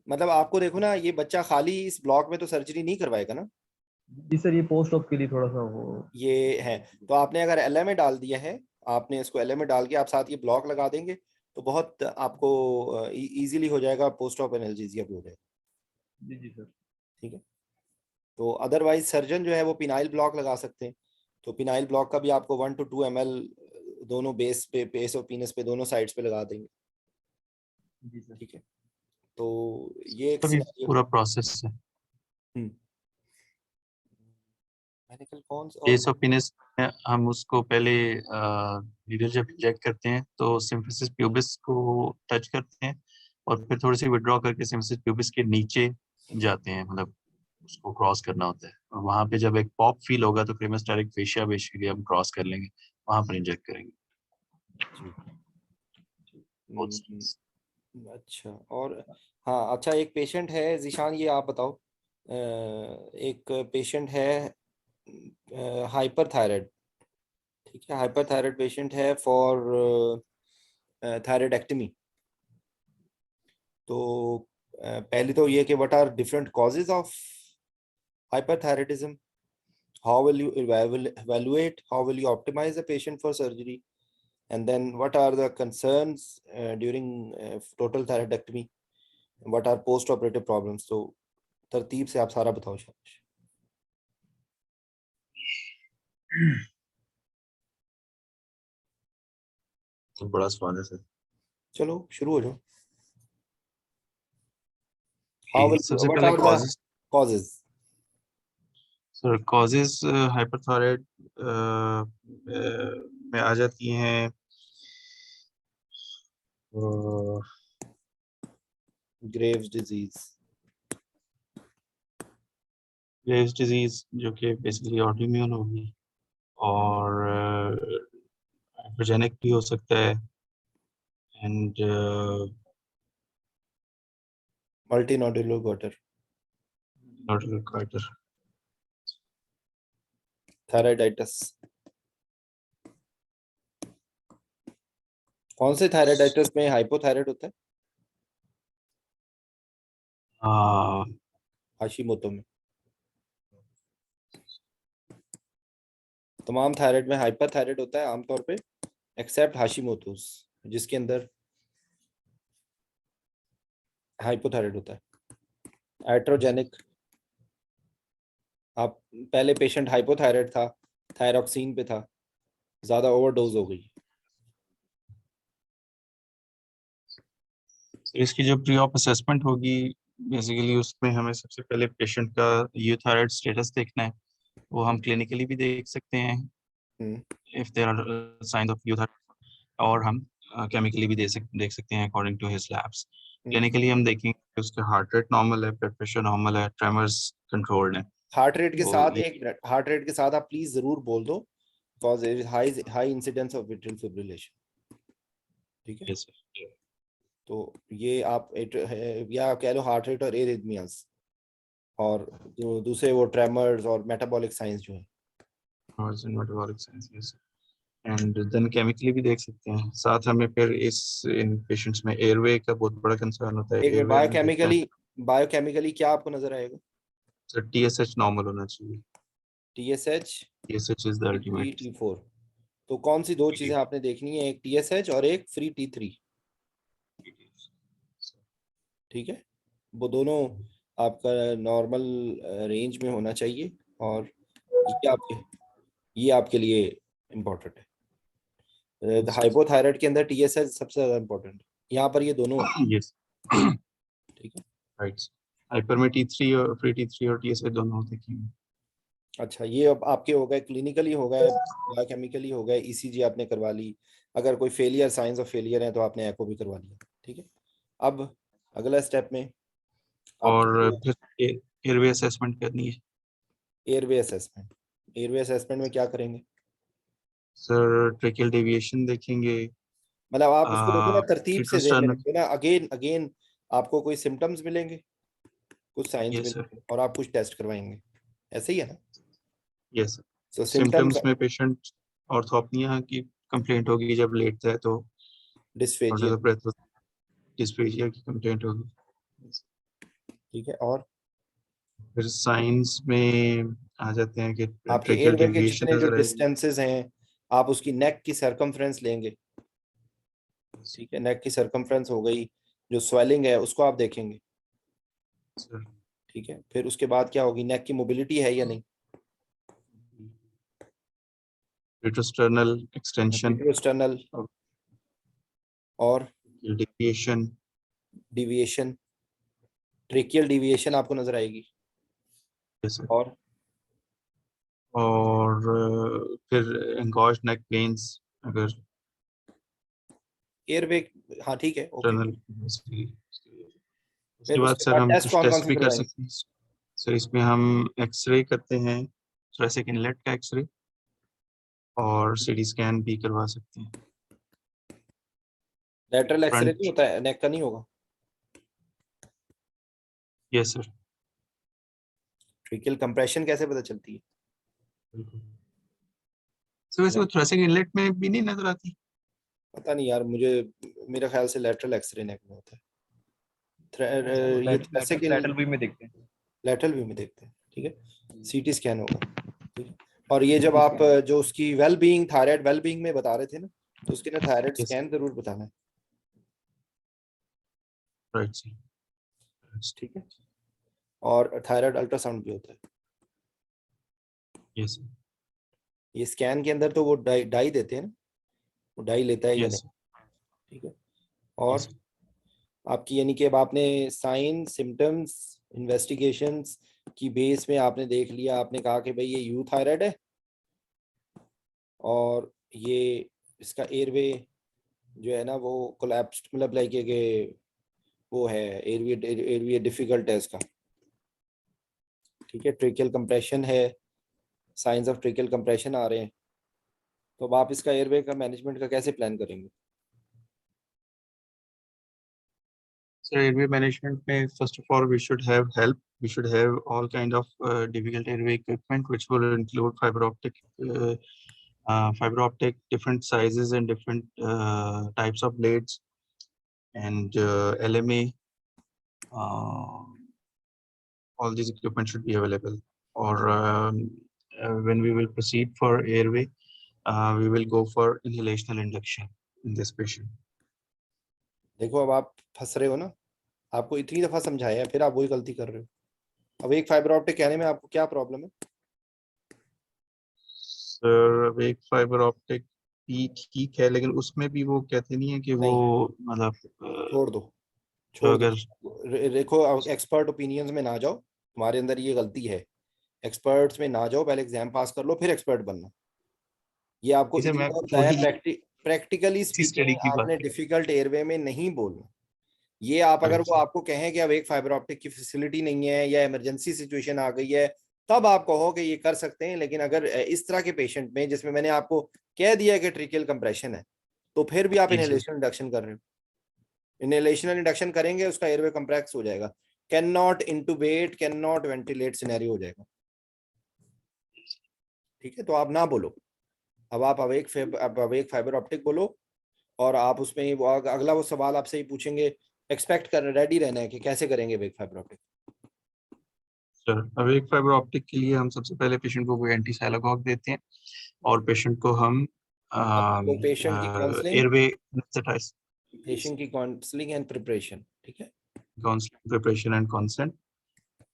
मतलब आपको देखो ना, ये बच्चा खाली इस ब्लॉक में तो सर्जरी नहीं करवाएगा ना, जी सर, ये पोस्ट ऑप के लिए थोड़ा सा वो ये है। तो आपने अगर LA में डाल दिया है, आपने इसको LA में डाल के आप साथ ये ब्लॉक लगा देंगे तो बहुत आपको इजीली हो जाएगा, पोस्ट ऑप एनाल्जेसिया भी हो जाएगा। जी जी सर। ठीक है, तो अदरवाइज सर्जन जो है वो पिनाइल ब्लॉक लगा सकते हैं, तो पिनाइल ब्लॉक का भी आपको 1 to 2 ml दोनों बेस पे, बेस और पीनस पे, दोनों साइड्स पे लगा देंगे। जी सर। ठीक है, तो ये एक अभी सिनेरियो पूरा है। प्रोसेस है। मैंने कल कौन सा और केस ऑफ पीनस में हम उसको पहले नीडल जब इंजेक्ट करते हैं तो सिम्फिसिस प्यूबिस को टच करते हैं और फिर थोड़ी सी विड्रॉ करके सिम्फिसिस प्यूबिस के नीचे जाते हैं, मतलब उसको क्रॉस करना होता है। और वहां पे जब एक पॉप फील होगा तो फिर हम डायरेक्ट फेशिया बेसिकली हम क्रॉस कर लेंगे, वहां पर इंजेक्ट करेंगे। Both sides। अच्छा, और हाँ अच्छा, एक पेशेंट है जीशान, ये आप बताओ, एक पेशेंट है हाइपर थायराइड। ठीक है, हाइपर थायराइड पेशेंट है फॉर थायराइडेक्टमी। तो पहले तो ये कि what are different causes of hyperthyroidism, how will you evaluate, how will you optimize the patient for surgery, and then what are the concerns during total thyroidectomy, what are post operative problems. तो तरतीब से आप सारा बताओ शाबाश। तो बड़ा सवाल है सर। चलो शुरू हो जाओ। How will सबसे what पहले are the causes causes? Sir causes hyperthyroid में आ जाती हैं Graves disease, ग्रेव्स डिजीज जो कि बेसिकली ऑटोइम्यून होगी, और हाइपरजेनिक भी हो सकता है, and multinodular goiter, nodular goitre. thyroiditis। कौन से थायराइडाइटिस में हाइपोथायराइड होता है? हाशिमोतो में। तमाम थायराइड में हाइपरथायराइड होता है आमतौर पे, एक्सेप्ट हाशिमोतोस जिसके अंदर हाइपोथायराइड होता है। एट्रोजेनिक, आप पहले पेशेंट हाइपोथायराइड था, थायरॉक्सिन पे था, ज्यादा ओवरडोज हो गई। इसकी जो प्री ऑप असेसमेंट होगी बेसिकली उसमें हमें सबसे पहले पेशेंट का यूथायराइड स्टेटस देखना है। वो हम क्लिनिकली भी देख सकते हैं if there are signs of euthyroid, और हम केमिकली भी देख सकते हैं according to his labs. Clinically हम देखेंगे कि उसका हार्ट रेट नॉर्मल है, ब्लड प्रेशर नॉर्मल है, ट्रेमर्स कंट्रोल्ड है। हार्ट रेट के वो साथ ये- एक मिनट, हार्ट रेट के साथ आप प्लीज जरूर बोल दो, because there is high incidence of atrial fibrillation. ठीक है, Yes, sir. तो ये आप या कह लो हार्ट रेट और एरिथमियास, और जो दूसरे वो ट्रेमर्स और मेटाबॉलिक साइंस जो है। Cause and metabolic signs, yes. And then chemically भी देख सकते हैं। साथ हमें फिर इन पेशेंट्स में एयरवे का बहुत बड़ा कंसर्न होता है। एक मिनट, एयरवे हमें देखना है, बायोकेमिकली क्या आपको नजर आएगा? सर TSH नॉर्मल होना चाहिए। TSH, TSH is the T3, ultimate. T4। तो कौन सी दो चीजें आपने देखनी है? एक TSH और एक फ्री T3। ठीक है, वो दोनों आपका नॉर्मल रेंज में होना चाहिए, और ये आपके लिए इम्पोर्टेंट है। हाइपोथायराइड के अंदर TSH सबसे ज्यादा इम्पोर्टेंट है, यहाँ पर ये दोनों है। यस, ठीक है, राइट। हाइपर में T3 और फ्री T3 और TSH दोनों देखेंगे। अच्छा ये अब आपके हो गए, क्लिनिकली हो गए, बायोकेमिकली हो गए, ECG आपने करवा ली, अगर कोई फेलियर, साइंस ऑफ फेलियर है तो आपने एको भी करवा लिया। ठीक है, अब अगला स्टेप में और आपको फिर एयरवे असेसमेंट करनी है। Airway assessment. एयरवे असेसमेंट में क्या करेंगे? सर ट्रेकियल डेविएशन देखेंगे। मतलब आप उसको देखो ना, तरतीब से ध्यान में इंट्रास्टर्नल, रखो ना, अगेन अगेन आपको कोई सिम्टम्स मिलेंगे, कुछ साइंस यस सर, मिलेंगे, और आप कुछ टेस्ट करवाएंगे, ऐसे ही है ना? यस। सो सिम्टम्स, सिम्टम्स में पेशेंट ऑर्थोपनिया की कंप्लेंट होगी, जब लेटता है तो डिस्फेजिया। डिस्पेजिया की कंप्लेंट होगी। ठीक है, और फिर साइंस में आ जाते हैं कि आपके ट्रेकियल एयरवे के डेविएशन जितने जो नजर आएगी। डिस्टेंसेस हैं, आप उसकी नेक की सरकमफ्रेंस लेंगे। ठीक है, नेक की सरकमफ्रेंस हो गई, जो स्वेलिंग है उसको आप देखेंगे। सर ठीक है, फिर उसके बाद क्या होगी? नेक की मोबिलिटी है या नहीं, रेट्रोस्टर्नल एक्सटेंशन रेट्रोस्टर्नल, और डेविएशन। डिविएशन, ट्रेकियल डिविएशन आपको नजर आएगी, और और फिर एंगॉज नेक पेन्स अगर एयरवे। हाँ ठीक है, ओके। टनल। फिर उसके बाद उसके सर बाद हम टेस्ट कुछ कौन कौन टेस्ट से भी कर करवाएंगे? सकते हैं। सर इसमें हम एक्सरे करते हैं, थोरेसिक इनलेट का एक्सरे, और सीटी स्कैन भी करवा सकते हैं। लेटरल एक्सरे नहीं फ्रंट, होता है, नेक का नहीं होगा? Yes sir. ट्रेकियल कंप्रेशन कैसे पता चलती है? सर वैसे वो थोरेसिक इनलेट में भी नहीं नजर आती। पता नहीं यार मुझे, मेरे ख्याल से लेटरल एक्सरे नेक में होता है। ये thoracic लैटरल व्यू में देखते हैं। लेटरल व्यू में देखते हैं, ठीक है, सीटी स्कैन होगा, ठीक है। और ये जब आप जो उसकी well being, thyroid well being में बता रहे थे ना, तो उसके लिए थायराइड Yes. स्कैन जरूर बताना है, राइट सर। ठीक है। और थायराइड अल्ट्रासाउंड भी होता है। यस ये स्कैन के अंदर तो वो डाई देते हैं ना, वो डाई लेता है या यस नहीं, ठीक है। और आपकी यानी कि अब आपने साइन सिम्टम्स इन्वेस्टिगेशंस की बेस में आपने देख लिया, आपने कहा कि भाई ये यू थायराइड है और ये इसका एयरवे जो है ना वो कोलैप्स्ड, मतलब लाइक कि वो है एयरवे डिफिकल्ट है इसका, ठीक है, ट्रेकियल कंप्रेशन है, साइंस ऑफ ट्रेकियल कंप्रेशन आ रहे हैं, तो अब आप इसका एयरवे का मैनेजमेंट का कैसे प्लान करेंगे? So airway management may first of all we should have help. We should have all kind of difficult airway equipment, which will include fiber optic, different sizes and different types of blades, and LMA. All these equipment should be available. Or when we will proceed for airway, we will go for inhalational induction in this patient. देखो अब आप फंस रहे हो ना, आपको इतनी दफा समझाया फिर आप वही गलती कर रहे हो। अब एक फाइबर ऑप्टिक कहने में आपको क्या प्रॉब्लम है? सर एक फाइबर ऑप्टिक भी ठीक है, लेकिन उसमें भी वो कहते नहीं है कि वो मतलब छोड़ दो, तो छोड़ दो। अगर देखो एक्सपर्ट ओपिनियंस में ना जाओ, तुम्हारे अंदर ये गलती है, एक्सपर्ट्स में ना जाओ, पहले एग्जाम पास कर लो फिर एक्सपर्ट बनना। ये आपको इसे इतना मैं होता है, वही प्रैक्टिकली स्टडी स्पीकिंग की बात आपने डिफिकल्ट एयरवे में नहीं बोलना। ये आप अगर वो आपको कहें कि अब एक फाइबर ऑप्टिक की फैसिलिटी नहीं है या इमरजेंसी सिचुएशन आ गई है, तब आप कहो कि ये कर सकते हैं। लेकिन अगर इस तरह के पेशेंट में जिसमें मैंने आपको कह दिया कि ट्रिकियल कंप्रेशन है, तो फिर भी आप इनहेलेशन इंडक्शन कर रहे हो। इनहेलेशनल इंडक्शन करेंगे उसका एयरवे कंप्रेस हो जाएगा, can not intubate, can not ventilate scenario हो जाएगा, ठीक है। तो आप ना बोलो, अब आप अवेक फाइबर ऑप्टिक बोलो, और आप उसमें वो अगला वो सवाल आपसे ही पूछेंगे, एक्सपेक्ट कर रेडी रहना है कि कैसे करेंगे अवेक फाइबर ऑप्टिक। सर अब एक फाइबर ऑप्टिक के लिए हम सबसे पहले पेशेंट को कोई एंटी साइलाकॉक देते हैं और पेशेंट को हम तो पेशेंट की काउंसलिंग, एयरवे एनेस्थेटाइज, पेशेंट की काउंसलिंग एंड प्रिपरेशन, ठीक है, counseling, preparation and consent,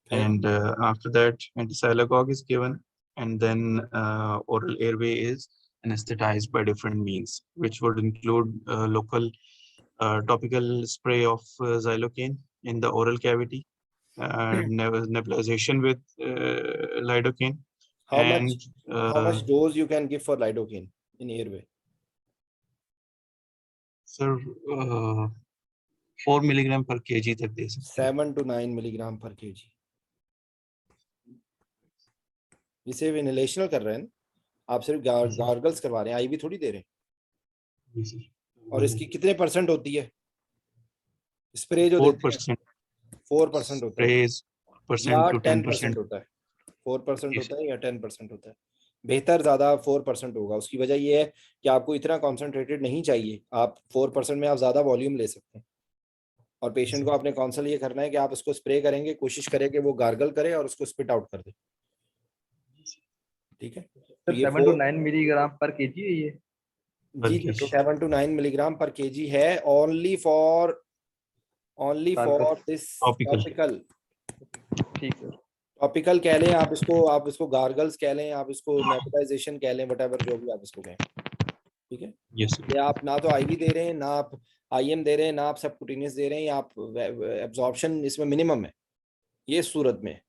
फिर and after that anti-sialagogue is given, and then oral airway is anesthetized by different means, which would include local topical spray of xylocaine in the oral cavity, nebulization with lidocaine, how and much dose you can give for lidocaine in airway? sir 4 milligram per kg तक दे सकते हैं। 7 to 9 milligram per kg। इसे inhalational कर रहे हैं ना, आप सिर्फ गार्गल्स करवा रहे हैं, आईवी थोड़ी दे रहे हैं। जी सर। और इसकी कितने परसेंट होती है स्प्रे जो देते हैं? 4% होता है या 10% होता है? 4% होता है या 10% होता है? बेहतर ज्यादा 4% होगा। उसकी वजह यह है कि आपको इतना कॉन्सेंट्रेटेड नहीं चाहिए, आप 4% में आप ज्यादा वॉल्यूम ले सकते हैं। और पेशेंट को आपने काउंसल ये करना है कि आप उसको स्प्रे करेंगे, कोशिश करें कि वो गार्गल करे और उसको स्पिट आउट कर दे, ठीक है। तो ये 7 to 9 मिलीग्राम पर केजी है ये? जी जी 7 to 9 मिलीग्राम पर केजी है, ओनली फॉर दिस टॉपिकल। ठीक है, टॉपिकल कह लें आप इसको गार्गल्स कह लें, आप इसको नेबुलाइजेशन कह लें, व्हाटएवर जो भी आप इसको कहें, ठीक है। ये आप ना तो आईवी दे रहे हैं, ना आप आईएम दे रहे हैं, ना आप सबक्यूटेनियस दे रहे हैं, या आप एब्जॉर्प्शन इसमें मिनिमम है ये सूरत में,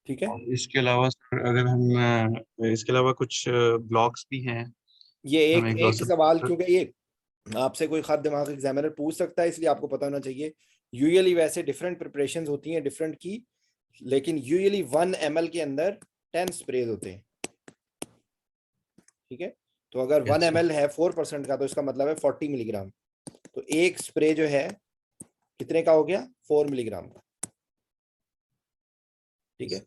ठीक है। इसके अलावा अगर हम इसके अलावा कुछ ब्लॉक्स भी हैं, ये एक सवाल, क्योंकि ये आपसे कोई खास दिमाग एग्जामिनर पूछ सकता है, इसलिए आपको पता होना चाहिए। यूजुअली वैसे डिफरेंट प्रिपरेशंस होती हैं डिफरेंट की, लेकिन यूजुअली 1 ml के अंदर 10 स्प्रेज होते हैं, ठीक है। तो अगर 1 ml है 4% का, तो इसका मतलब है 40 मिलीग्राम। तो एक स्प्रे जो है कितने का हो गया? 4 मिलीग्राम का, ठीक है।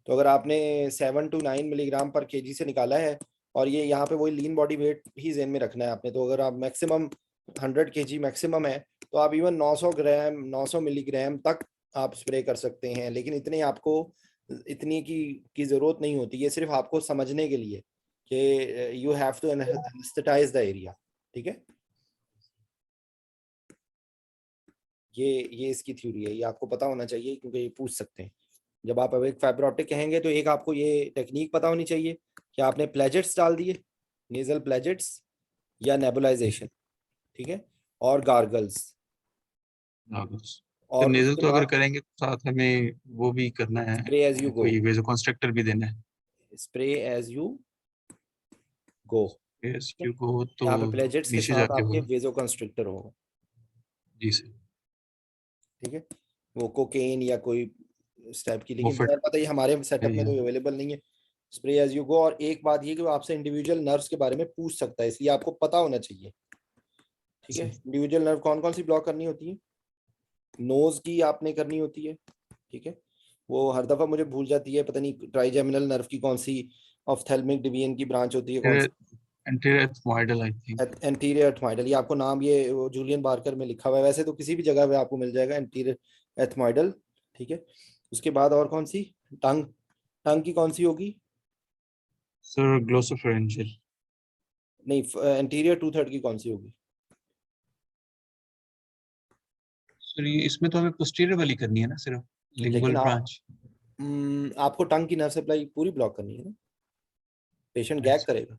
तो अगर आपने 7 to 9 मिलीग्राम पर केजी से निकाला है, और ये यहाँ पे वही लीन बॉडी वेट ही जेन में रखना है आपने, तो अगर आप मैक्सिमम 100 kg मैक्सिमम है, तो आप इवन 900 ग्राम 900 मिलीग्राम तक आप स्प्रे कर सकते हैं, लेकिन इतने आपको इतनी की जरूरत नहीं होती। ये सिर्फ आपको समझने के लिए कि you have to anaesthetise the area. ठीक है, ये इसकी थ्योरी है, ये आपको पता होना चाहिए क्योंकि ये पूछ सकते हैं। जब आप अब एक फाइबर ऑप्टिक कहेंगे तो एक आपको ये टेक्निक पता होनी चाहिए कि आपने प्लेजेट्स डाल दिए, नेजल प्लेजेट्स या नेबुलाइजेशन, ठीक है, और गार्गल्स। तो और नेजल उसके तो अगर बाद करेंगे तो साथ हमें वो भी करना है, स्प्रे एज यू गो, कोई वेजोकंस्ट्रक्टर भी देना है। Spray as you go. Yes you go तो यहाँ पे प्लेजेट्स के नीचे साथ जाके आपके होगा। वेजोकंस्ट्रिक्टर होगा। जी सर। ठीक है, वो कोकेन या कोई इस टाइप की, लेकिन मोफेट खैर पता ही हमारे सेटअप में है। तो अवेलेबल नहीं है स्प्रे एज यू गो। और एक बात ये कि वो आपसे इंडिविजुअल नर्व्स के बारे में पूछ सकता है, इसलिए आपको पता होना चाहिए। ठीक है, इंडिविजुअल नर्व कौन कौन सी ब्लॉक करनी होती है, नोज की आपने करनी होती है। ठीक है, वो हर दफा मुझे भूल जाती है, पता नहीं ट्राइजेमिनल नर्व की कौन सी ऑफ्थेल्मिक डिवीजन की ब्रांच होती है, कौन सी, anterior ethmoidal I think. Anterior ethmoidal. ये आपको नाम ये वो जूलियन बार्कर में लिखा हुआ है, वैसे तो किसी भी जगह पे आपको मिल जाएगा एंटीरियर एथमॉइडल। ठीक है, उसके बाद और कौन सी, टंग, टंग की कौन सी होगी, सर ग्लोसोफेरेंजियल। नहीं एंटीरियर टू थर्ड की कौन सी होगी, सर ये इसमें तो हमें पोस्टीरियर वाली करनी है ना सिर्फ, लिंगुअल लेकिन आप ब्रांच। आपको टंग की नर्व सप्लाई पूरी ब्लॉक करनी है ना, पेशेंट गैग करेगा।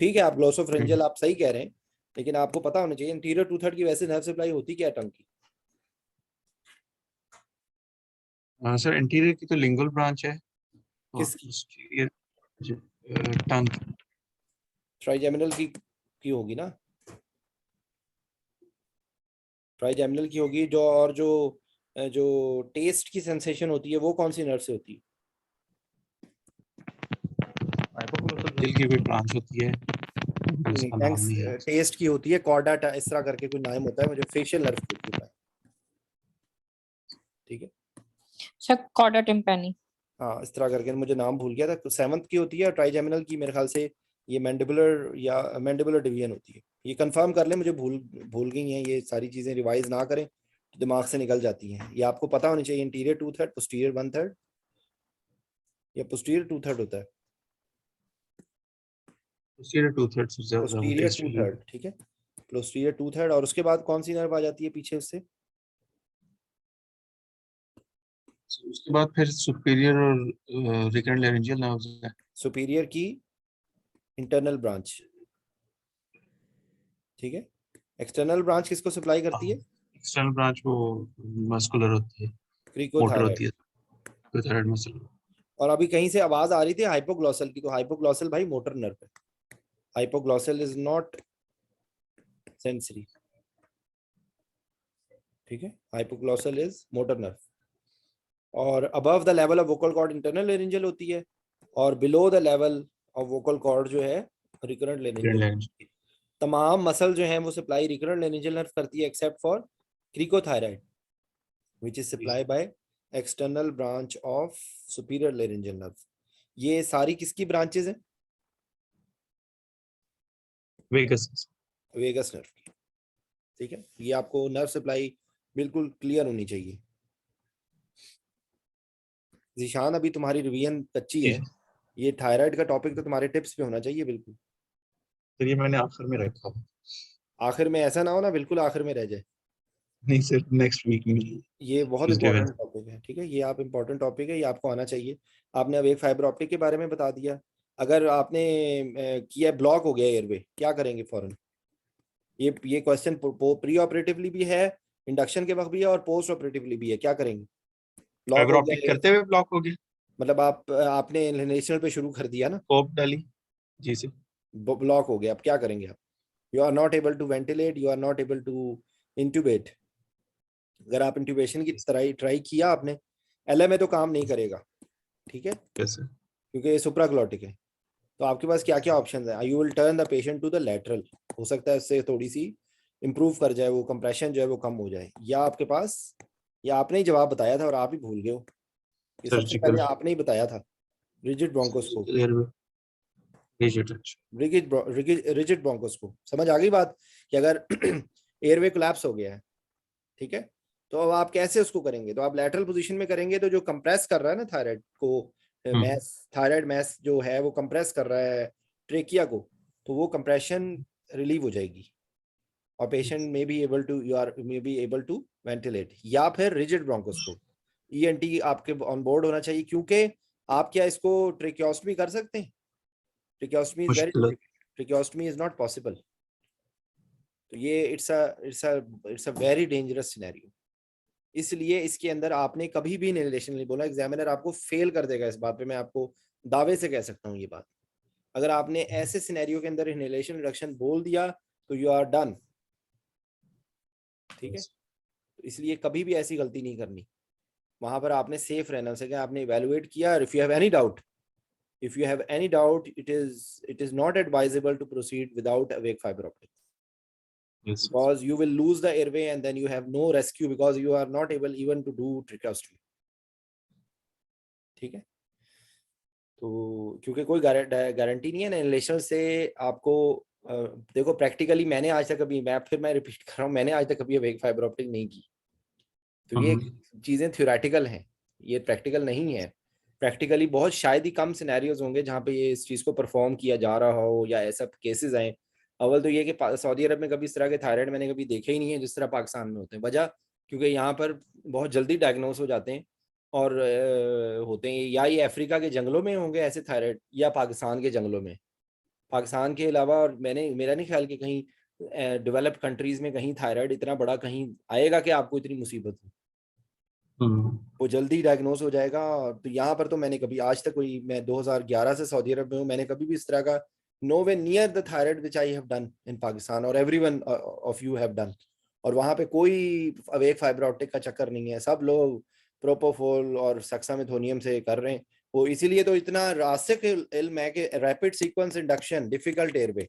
ठीक है, आप ग्लोसोफेरेंजियल आप सही कह रहे हैं, लेकिन आपको पता होना चाहिए इंटीरियर टू थर्ड की वैसे नर्व सप्लाई होती क्या है टंग की। सर एंटीरियर की तो लिंगुअल ब्रांच है और किसकी, पोस्टीरियर टंग। ट्राइजेमिनल की होगी ना, ट्राइजेमिनल की होगी जो। और जो टेस्ट की सेंसेशन होती है वो कौन सी नर्व से होती है, दिल की कोई ब्रांच होती है, उसका नाम नहीं है। टेस्ट की होती है कॉर्डा, इस तरह करके कोई नाम होता है, मुझे फेशियल नर्व की होता है। ठीक है, सर कॉर्डा टिम्पैनी। हाँ इस तरह करके मुझे नाम भूल गया था। तो सेवंथ की होती है, और ट्राइजेमिनल की मेरे ख्याल से ये मैंडिबुलर या मैंडिबुलर डिवीजन होती है। ये कंफर्म कर ले, मुझे भूल गई हैं ये सारी चीजें, रिवाइज ना करें तो दिमाग से निकल जाती हैं। ये आपको पता होनी चाहिए, interior two third, posterior one third, या पोस्टीरियर टू थर्ड होता है, पोस्टीरियर टू थर्ड से ज्यादा होता है पोस्टीरियर टू इसलिए। थर्ड। ठीक है, पोस्टीरियर टू थर्ड। और उसके बाद कौन सी नर्व आ जाती है पीछे उससे, उसके बाद फिर सुपीरियर और रिकरेंट लैरिंजियल नर्व्स है। सुपीरियर की इंटरनल ब्रांच। ठीक है, एक्सटर्नल ब्रांच किसको सप्लाई करती है, एक्सटर्नल ब्रांच वो मस्कुलर होती है, मोटर क्रिकोथायराइड। होती है, थायराइड मसल। और अभी कहीं से आवाज आ रही थी हाइपोग्लॉसल की, तो हाइपोग्लॉसल भाई मोटर नर्व है, हाइपोग्लॉसल इज नॉट सेंसरी। ठीक है, हाइपोग्लॉसल इज मोटर नर्व। और above the level of vocal cord internal laryngeal होती है, और below the level of vocal cord जो है रिकरेंट लेरिंजियल। तमाम मसल जो है वो सप्लाई रिकरेंट लेरिंजियल नर्व करती है except for cricothyroid which is supply by external branch of superior laryngeal nerve. ये सारी किसकी ब्रांचेस हैं, वेगस। वेगस नर्व की। ठीक है, ये आपको नर्व सप्लाई बिल्कुल क्लियर होनी चाहिए। जीशान अभी तुम्हारी रिवीजन कच्ची है, ये थायराइड का टॉपिक तो तुम्हारे टिप्स पे होना चाहिए बिल्कुल। तो ये मैंने आखिर में रखा। आखिर में ऐसा ना हो ना बिल्कुल आखिर में रह जाए। नहीं सर, नेक्स्ट वीक में। ये बहुत Tuesday इंपॉर्टेंट टॉपिक है। ठीक है, ये आप इंपॉर्टेंट टॉपिक है, ये आपको आना चाहिए। आपने अब एक फाइबर ऑप्टिक के बारे में बता दिया। अगर आपने किया ब्लॉक हो गया एयरवे, क्या करेंगे फौरन। ये क्वेश्चन प्री ऑपरेटिवली भी है, इंडक्शन के वक्त भी है, और पोस्ट ऑपरेटिवली भी है, क्या करेंगे। ब्लॉक फाइबर हो ऑप्टिक गया, करते हुए ब्लॉक हो गया, मतलब आपने इंहेलेशन पे शुरू कर दिया ना, कोप डाली। जी सर। ब्लॉक हो गया, अब क्या करेंगे आप। You are not able to ventilate, you are not able to intubate. अगर आप इंट्यूबेशन की ट्राई किया आपने, एलएमए तो काम नहीं करेगा। ठीक है, कैसे। क्योंकि ये सुप्राग्लॉटिक है। तो आपके पास क्या क्या ऑप्शन है, you will turn the patient to the lateral, हो सकता है उससे थोड़ी सी इंप्रूव कर जाए, वो कंप्रेशन जो है वो कम हो जाए। या आपके पास, या आपने ही जवाब बताया था और आप ही भूल गए हो, ये सबसे सर्जिकल। पहले आपने ही बताया था, रिजिड ब्रोंकोस्कोप। रिजिड ब्रोंकोस्कोप, समझ आ गई बात कि अगर एयरवे कोलैप्स हो गया है ठीक है। तो अब आप कैसे उसको करेंगे, तो आप लैटरल पोजीशन में करेंगे, तो जो कंप्रेस कर रहा है ना थायराइड को, मैस, थायराइड मैस जो है वो कंप्रेस कर रहा है ट्रेकिया को, तो वो कंप्रेशन रिलीव हो जाएगी और patient may be able to, you are may be able to ventilate. या फिर रिजिड ब्रोंकोस्कोप, ईएनटी आपके ऑन बोर्ड होना चाहिए, क्योंकि आप क्या इसको ट्रेकियोस्टमी कर सकते हैं? Tracheostomy is very, tracheostomy is not possible. तो ये it's a very dangerous scenario. इसलिए इसके अंदर आपने कभी भी इनहेलेशन नहीं बोला, एग्जामिनर आपको फेल कर देगा इस बात पे, मैं आपको दावे से कह सकता हूँ ये बात। अगर आपने ऐसे सिनेरियो के अंदर इनहेलेशन रिडक्शन बोल दिया तो यू आर डन, ठीक है। इसलिए कभी भी ऐसी गलती नहीं करनी, वहां पर आपने सेफ रहना सके, आपने इवेलुएट किया। If you have any doubt, if you have any doubt, it is not advisable to proceed without awake fiber optic, because you will lose the airway and then you have no rescue, because you are not able even to do tracheostomy, ठीक है। तो क्योंकि कोई guarantee नहीं है ना inhalation से आपको। देखो प्रैक्टिकली मैंने आज तक कभी, मैं रिपीट कर रहा हूँ, मैंने आज तक कभी अवेक फाइबर ऑप्टिक नहीं की। तो ये चीजें थ्योरेटिकल हैं, ये प्रैक्टिकल नहीं है। प्रैक्टिकली बहुत शायद ही कम सिनेरियोज होंगे जहाँ पे ये इस चीज को परफॉर्म किया जा रहा हो या ऐसा केसेस आए। अव्वल तो ये कि सऊदी अरब में कभी इस तरह के थायराइड मैंने कभी देखे ही नहीं है जिस तरह पाकिस्तान में होते हैं। वजह क्योंकि यहाँ पर बहुत जल्दी डायग्नोस हो जाते हैं और होते हैं, या ये अफ्रीका के जंगलों में होंगे ऐसे थायराइड, या पाकिस्तान के जंगलों में। पाकिस्तान के अलावा और मेरा नहीं ख्याल कि कहीं डेवलप्ड कंट्रीज में कहीं थायराइड इतना बड़ा कहीं आएगा कि आपको इतनी मुसीबत हो, वो जल्दी डायग्नोस हो जाएगा। तो यहाँ पर तो मैंने कभी आज तक कोई, मैं 2011 से सऊदी अरब में हूँ, मैंने कभी भी इस तरह का nowhere near the thyroid which I have done in Pakistan or everyone of you have done, और वहाँ पे कोई अवेक फाइबर ऑप्टिक का चक्कर नहीं है। सब लोग प्रोपोफोल और सक्सामिथोनियम से कर रहे हैं। वो इसीलिए तो इतना रासिक इल्म है कि rapid sequence induction, difficult airway,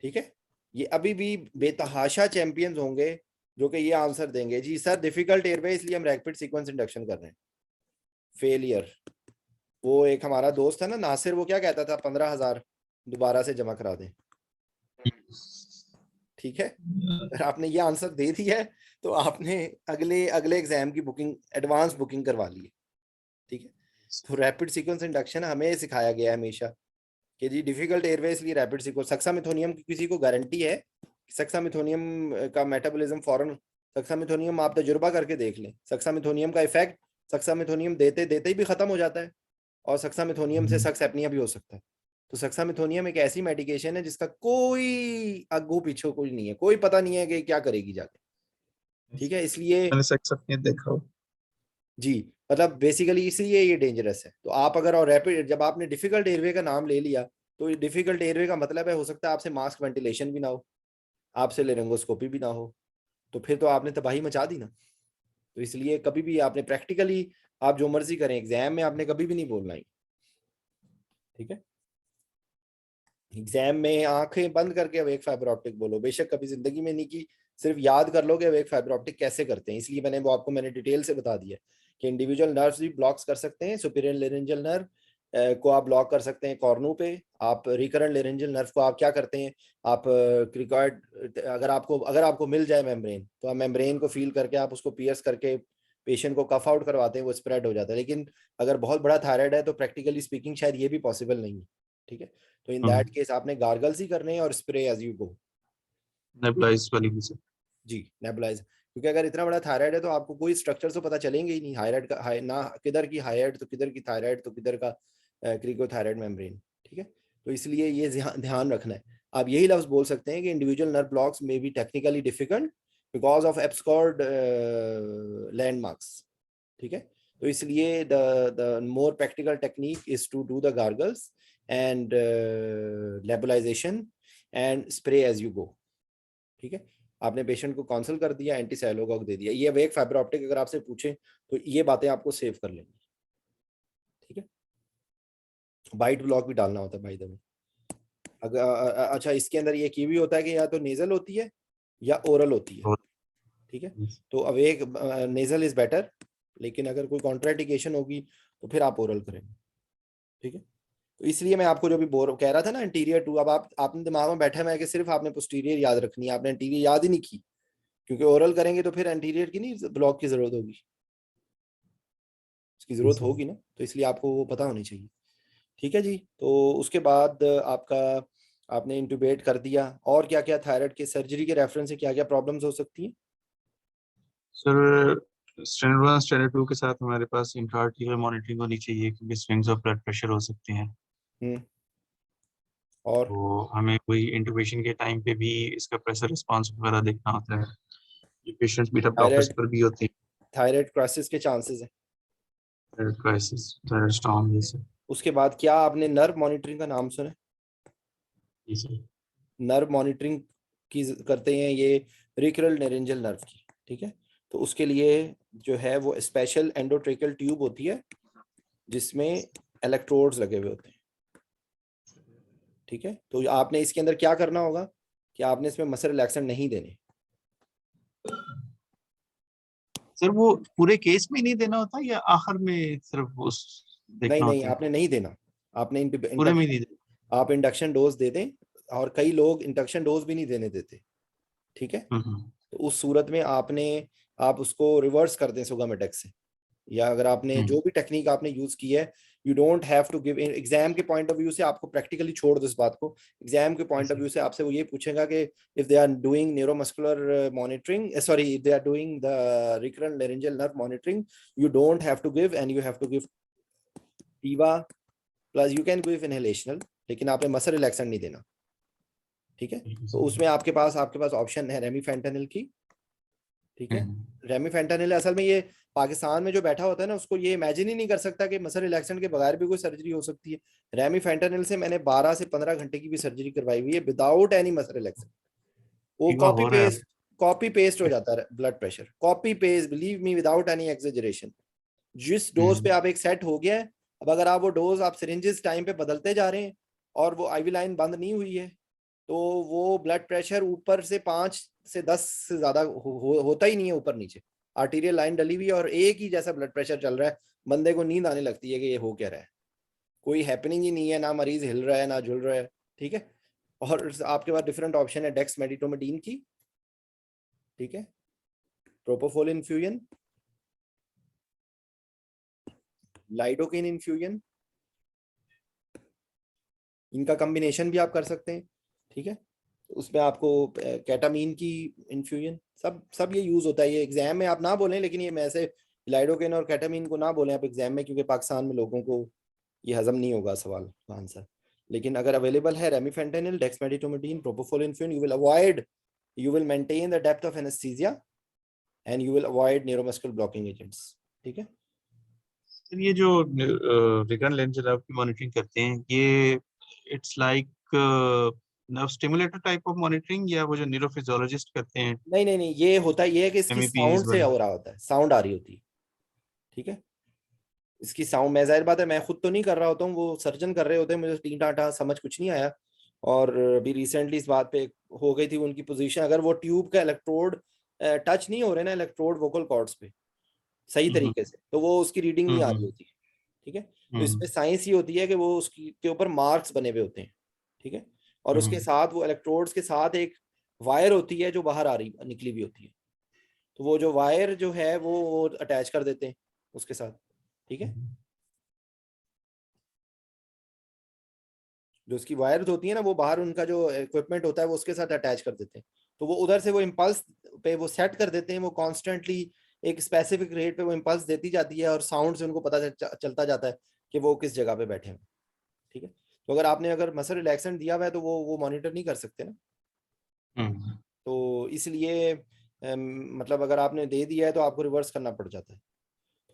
ठीक है। ये अभी भी बेतहाशा चैंपियंस होंगे जो कि ये आंसर देंगे, जी सर डिफिकल्ट एयरवे इसलिए हम रैपिड सीक्वेंस इंडक्शन कर रहे हैं। फेलियर। वो एक हमारा दोस्त है ना नासिर, वो क्या कहता था, 15,000 दोबारा से जमा करा दें, ठीक है। अगर आपने ये आंसर दे दिया है तो आपने अगले एग्जाम की बुकिंग, एडवांस बुकिंग करवा ली है, ठीक है। तो रैपिड सीक्वेंस इंडक्शन हमें सिखाया गया है हमेशा कि जी डिफिकल्ट एयरवे इसलिए रैपिड सीक्वेंस। सक्सामिथोनियम की किसी को गारंटी है? सक्सामिथोनियम का मेटाबॉलिज्म फॉरन, सक्सामिथोनियम आप तजुर्बा करके देख लें, सक्सामिथोनियम का इफेक्ट सक्सामिथोनियम देते देते ही भी खत्म हो जाता है, और सक्सामिथोनियम से सक्स एपनिया भी हो सकता है। तो सक्सामिथोनियम एक ऐसी मेडिकेशन है जिसका कोई आगू पीछे कोई नहीं है, कोई पता नहीं है कि क्या करेगी जाके, ठीक है। इसलिए मैंने सक्स एपनिया देखा हो जी, मतलब बेसिकली इसलिए ये डेंजरस है। तो आप अगर, और रैपिड, जब आपने डिफिकल्ट एयरवे का नाम ले लिया तो डिफिकल्ट एयरवे का मतलब है हो सकता है आपसे मास्क वेंटिलेशन भी ना हो, आपसे लेरिंगोस्कोपी भी ना हो, तो फिर तो आपने तबाही मचा दी ना। तो इसलिए कभी भी आपने प्रैक्टिकली, आप जो मर्जी करें, एग्जाम में आपने कभी भी नहीं बोलना है, ठीक है। एग्जाम में आंखें बंद करके अवेक फाइबर ऑप्टिक बोलो, बेशक कभी जिंदगी में नहीं की, सिर्फ याद कर लो कि अवेक फाइबर ऑप्टिक कैसे करते हैं। इसलिए मैंने वो आपको मैंने डिटेल से बता दिया कि इंडिविजुअल नर्व्स भी ब्लॉक्स कर सकते हैं। सुपीरियर लेरेंजियल नर्व को आप ब्लॉक कर सकते हैं कॉर्नू पे। आप रिकरेंट लेरेंजियल नर्व को आप क्या करते हैं, आप क्रिकॉइड, अगर आपको मिल जाए मेम्ब्रेन, तो आप मेम्ब्रेन को फील करके आप उसको पियर्स करके पेशेंट को कफ आउट करवाते हैं, वो स्प्रेड हो जाता है। लेकिन अगर बहुत बड़ा थायराइड है तो प्रैक्टिकली स्पीकिंग शायद ये भी पॉसिबल नहीं है, ठीक है। तो इन दैट केस आपने गार्गल्स ही करने हैं और spray as you go, nebulise वाली भी से जी नेबुलाइज। क्योंकि अगर इतना बड़ा थायराइड है तो आपको कोई स्ट्रक्चर तो पता चलेंगे ही नहीं, थायराइड का ना किधर की हाइड तो किधर की थायराइड तो किधर का क्रिकोथायराइड मेम्ब्रेन, ठीक है। तो इसलिए ये ध्यान रखना है। आप यही लफ्ज बोल सकते हैं कि इंडिविजुअल नर्व ब्लॉक्स में be technically difficult because of obscured landmarks, ठीक है। तो इसलिए the more practical technique is to do the gargles and nebulisation and spray as you go, ठीक है। आपने पेशेंट को काउंसल कर दिया, एंटीसाइलोगॉग दे दिया। ये अवेक फाइबर ऑप्टिक अगर आपसे पूछे तो ये बातें आपको सेव कर लेंगी, ठीक है। बाइट ब्लॉक भी डालना होता है बाय द वे। अगर अच्छा, इसके अंदर ये की भी होता है कि या तो नेजल होती है या ओरल होती है, ठीक है। तो अवेक नेजल इज बेटर, लेकिन अगर कोई कॉन्ट्राइंडिकेशन होगी तो फिर आप ओरल करेंगे, ठीक है। तो इसलिए मैं आपको जो भी कह रहा था ना, इंटीरियर टू, अब आपने दिमाग में बैठा है कि सिर्फ आपने पोस्टीरियर याद रखनी है, आपने इंटीरियर याद ही नहीं की। क्योंकि ओरल करेंगे तो फिर एंटीरियर की नहीं ब्लॉक की जरूरत होगी, उसकी जरूरत होगी ना, तो इसलिए आपको वो पता होनी चाहिए। ठीक है जी। तो उसके बाद आपका आपने इंटुबेट कर दिया, और क्या क्या थायराइड के सर्जरी के रेफरेंस से क्या क्या प्रॉब्लम्स हो सकती हैं? सर स्टैंडर्ड 1 स्टैंडर्ड 2 के साथ हमारे पास इंट्रा-आर्टिकुलर मॉनिटरिंग होनी चाहिए क्योंकि स्विंग्स ऑफ ब्लड प्रेशर हो सकते हैं। और तो हमें कोई इंटुबेशन के टाइम पे भी इसका प्रेशर रिस्पांस वगैरह देखना होता है। ये पेशेंट्स बीटा ब्लॉकर्स थायराइड पर भी होते हैं, थायराइड क्राइसिस के चांसेस हैं। थायराइड क्राइसिस, थायराइड स्टॉर्म, ये सब। उसके बाद क्या आपने नर्व मॉनिटरिंग का नाम सुना है? जी सर। नर्व मॉनिटरिंग की करते हैं ये रिकरल नेरेंजियल नर्व की। ठीक है, तो उसके लिए जो है वो स्पेशल एंडोट्रेकियल ट्यूब होती है जिसमें इलेक्ट्रोड्स लगे हुए होते हैं। ठीक है, तो आपने इसके अंदर क्या करना होगा कि आपने इसमें मसल रिलैक्सेंट नहीं देने। सर वो पूरे केस में नहीं देना होता या आखिर में सिर्फ उस नहीं देखना नहीं, होता है? आपने नहीं देना। आपने पूरे में ही नहीं देना। आप इंडक्शन डोज दे दें, और कई लोग इंडक्शन डोज भी नहीं देने देते। ठीक है, तो उस सूरत में आप उसको रिवर्स कर दें सुगामेटेक से, या अगर आपने जो भी टेक्निक आपने यूज की है, you don't have to give. Exam के पॉइंट ऑफ व्यू से आपको प्रैक्टिकली छोड़ दो इस बात को, एग्जाम के पॉइंट ऑफ व्यू से आपसे वो ये पूछेगा कि if they are doing neuromuscular monitoring, sorry, if they are doing the recurrent laryngeal nerve monitoring, you don't have to give, and you have to give TIVA plus, you can give inhalational, लेकिन आपने muscle relaxant नहीं देना। ठीक है, तो उसमें आपके पास option है रेमीफेंटानिल की। ठीक है, रेमीफेंटानिल असल में ये पाकिस्तान में जो बैठा होता है ना, उसको ये इमेजिन ही नहीं कर सकता कि मसल रिलैक्सेंट के बगैर भी कोई सर्जरी हो सकती है। रेमीफेंटानिल से मैंने 12 से 15 घंटे की भी सर्जरी करवाई हुई है विदाउट एनी मसल रिलैक्सेंट। वो टीवा हो रहा है अब। कॉपी पेस्ट हो जाता है blood pressure, copy paste, believe me, without any exaggeration. जिस डोज पे आप एक सेट हो गया है, अब अगर आप वो डोज आप सिरिंजेस टाइम पे बदलते जा रहे हैं और वो आईवी लाइन बंद नहीं हुई है, तो वो ब्लड प्रेशर ऊपर से 5 से 10 से ज्यादा होता ही नहीं है, ऊपर नीचे आर्टीरियल लाइन डली हुई है और एक ही जैसा ब्लड प्रेशर चल रहा है। बंदे को नींद आने लगती है कि ये हो क्या रहा है, कोई हैपनिंग ही नहीं है, ना मरीज हिल रहा है ना झुल रहा है। ठीक है, और आपके पास डिफरेंट ऑप्शन है डेक्समेडिटोमेटिन की, ठीक है, प्रोपोफोल इन्फ्यूजन, लाइडोकेन इन्फ्यूजन, इनका कॉम्बिनेशन भी आप कर सकते हैं। ठीक है, उसमें आपको कैटामीन की इन्फ्यूजन, सब ये यूज होता है। ये एग्जाम में आप ना बोलें, लेकिन ये मैं ऐसे लाइडोकेन और कैटामीन को ना बोलें आप एग्जाम में, क्योंकि पाकिस्तान में लोगों को ये हजम नहीं होगा सवाल का आंसर। लेकिन अगर अवेलेबल है remifentanil, dexmedetomidine, propofol infusion, you will maintain the depth of anaesthesia and you will avoid neuromuscular blocking agents. ठीक है, सर ये जो रिकरेंट लेंस नर्व की मॉनिटरिंग करते हैं, ये it's like nerve stimulator type of monitoring, या वो जो न्यूरोफिजियोलॉजिस्ट करते हैं नहीं नहीं नहीं, ये होता है, ये है कि इसकी एमईपीज साउंड से वाले? हो रहा होता है, साउंड आ रही होती है। ठीक है, इसकी साउंड, मैं जाहिर बात है मैं खुद तो नहीं कर रहा होता हूँ, वो सर्जन कर रहे होते हैं, मुझे टी टाटा समझ कुछ नहीं आया। और अभी रिसेंटली इस बात पे हो गई थी उनकी पोजीशन, अगर वो ट्यूब का इलेक्ट्रोड टच नहीं हो रहे ना, इलेक्ट्रोड वोकल कॉर्ड्स पे सही हम्म तरीके से, तो वो उसकी रीडिंग नहीं आ रही हम्म होती है। ठीक है, तो हम्म इसमें साइंस ही होती है कि वो उसकी के ऊपर मार्क्स बने हुए होते हैं। ठीक है, और उसके हम्म साथ वो इलेक्ट्रोड्स के साथ एक वायर होती है जो बाहर आ रही निकली हुई होती है, तो वो जो वायर जो है वो अटैच कर देते हैं उसके साथ। ठीक है, जो उसकी वायर्स होती है ना, वो बाहर उनका जो इक्विपमेंट होता है वो उसके साथ अटैच कर देते हैं, तो वो उधर से वो इम्पल्स पे वो सेट कर देते हैं, वो कॉन्स्टेंटली एक स्पेसिफिक रेट पे वो इम्पल्स देती जाती है, और साउंड से उनको पता चलता जाता है कि वो किस जगह पे बैठे हैं। ठीक है, तो अगर मसल रिलैक्सेंट दिया हुआ है तो वो मॉनिटर नहीं कर सकते ना, हम्म। तो इसलिए मतलब अगर आपने दे दिया है तो आपको रिवर्स करना पड़ जाता है।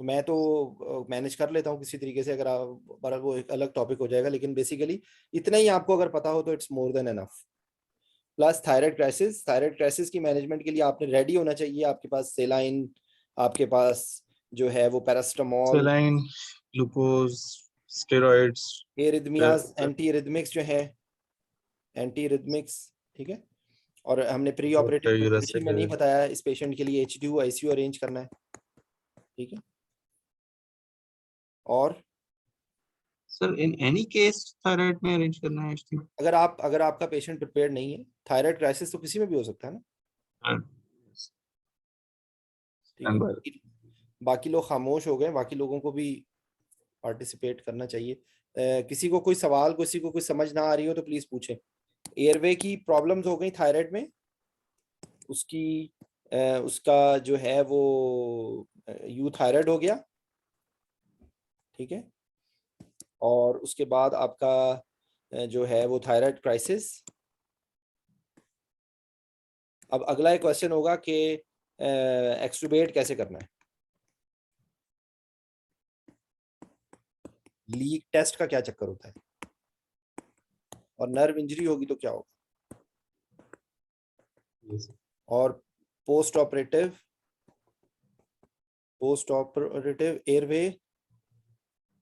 तो मैं तो मैनेज कर लेता हूँ किसी तरीके से, अगर आप, पर वो एक अलग टॉपिक हो जाएगा, लेकिन बेसिकली इतना ही आपको अगर पता हो तो it's more than enough. Plus thyroid crisis की मैनेजमेंट के लिए आपने रेडी होना चाहिए, आपके पास सेलाइन, आपके पास जो है वो paracetamol, saline, glucose, steroids, arrhythmias, anti rhythmics. ठीक है, और हमने प्री ऑपरेटिव प्रिपरेशन में नहीं बताया इस पेशेंट के लिए HDU ICU अरेंज करना है। ठीक है, और sir in any case thyroid में अरेंज करना है HDU? अगर आपका पेशेंट प्रिपेयर्ड नहीं है, थायराइड क्राइसिस तो किसी में भी हो सकता है ना, ठीक है, बाकी लोग खामोश हो गए, बाकी लोगों को भी पार्टिसिपेट करना चाहिए। किसी को कोई सवाल, किसी को कोई समझ ना आ रही हो तो प्लीज पूछे। एयरवे की प्रॉब्लम्स हो गई थायराइड में, उसकी उसका जो है वो यूथायराइड हो गया, ठीक है, और उसके बाद आपका जो है वो थायराइड क्राइसिस। अब अगला एक क्वेश्चन होगा कि एक्सट्रूबेट कैसे करना है, लीक टेस्ट का क्या चक्कर होता है, और नर्व इंजरी होगी तो क्या होगा, और पोस्ट ऑपरेटिव एयरवे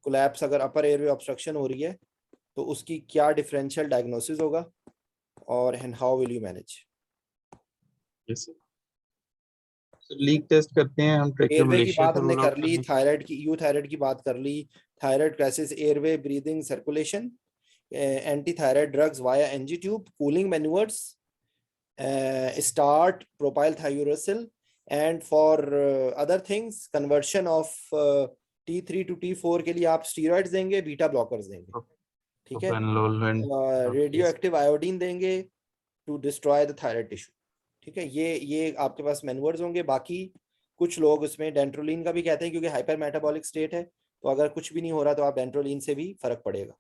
कोलैप्स, अगर अपर एयरवे ऑब्स्ट्रक्शन हो रही है तो उसकी क्या डिफरेंशियल डायग्नोसिस होगा, और and how will you manage. Leak test करते हैं हम, एयरवे की ट्रैकियोमलेशिया बात का हमने रूल कर आउट ली, करने। थायराइड की, यूथायराइड की बात कर ली, thyroid crisis, airway, breathing, circulation, anti thyroid drugs via NG tube, cooling manoeuvres, start propylthiouracil, and for other things conversion of T3 to T4 के लिए आप स्टीरॉइड्स देंगे, बीटा ब्लॉकर्स देंगे, ठीक है, रेडियो एक्टिव आयोडीन देंगे to destroy the thyroid tissue, ठीक है। ये आपके पास मैन्यूवर्स होंगे। बाकी कुछ लोग उसमें डेंट्रोलिन का भी कहते हैं, क्योंकि हाइपर मेटाबॉलिक स्टेट है, तो अगर कुछ भी नहीं हो रहा तो आप डेंट्रोलिन से भी फर्क पड़ेगा,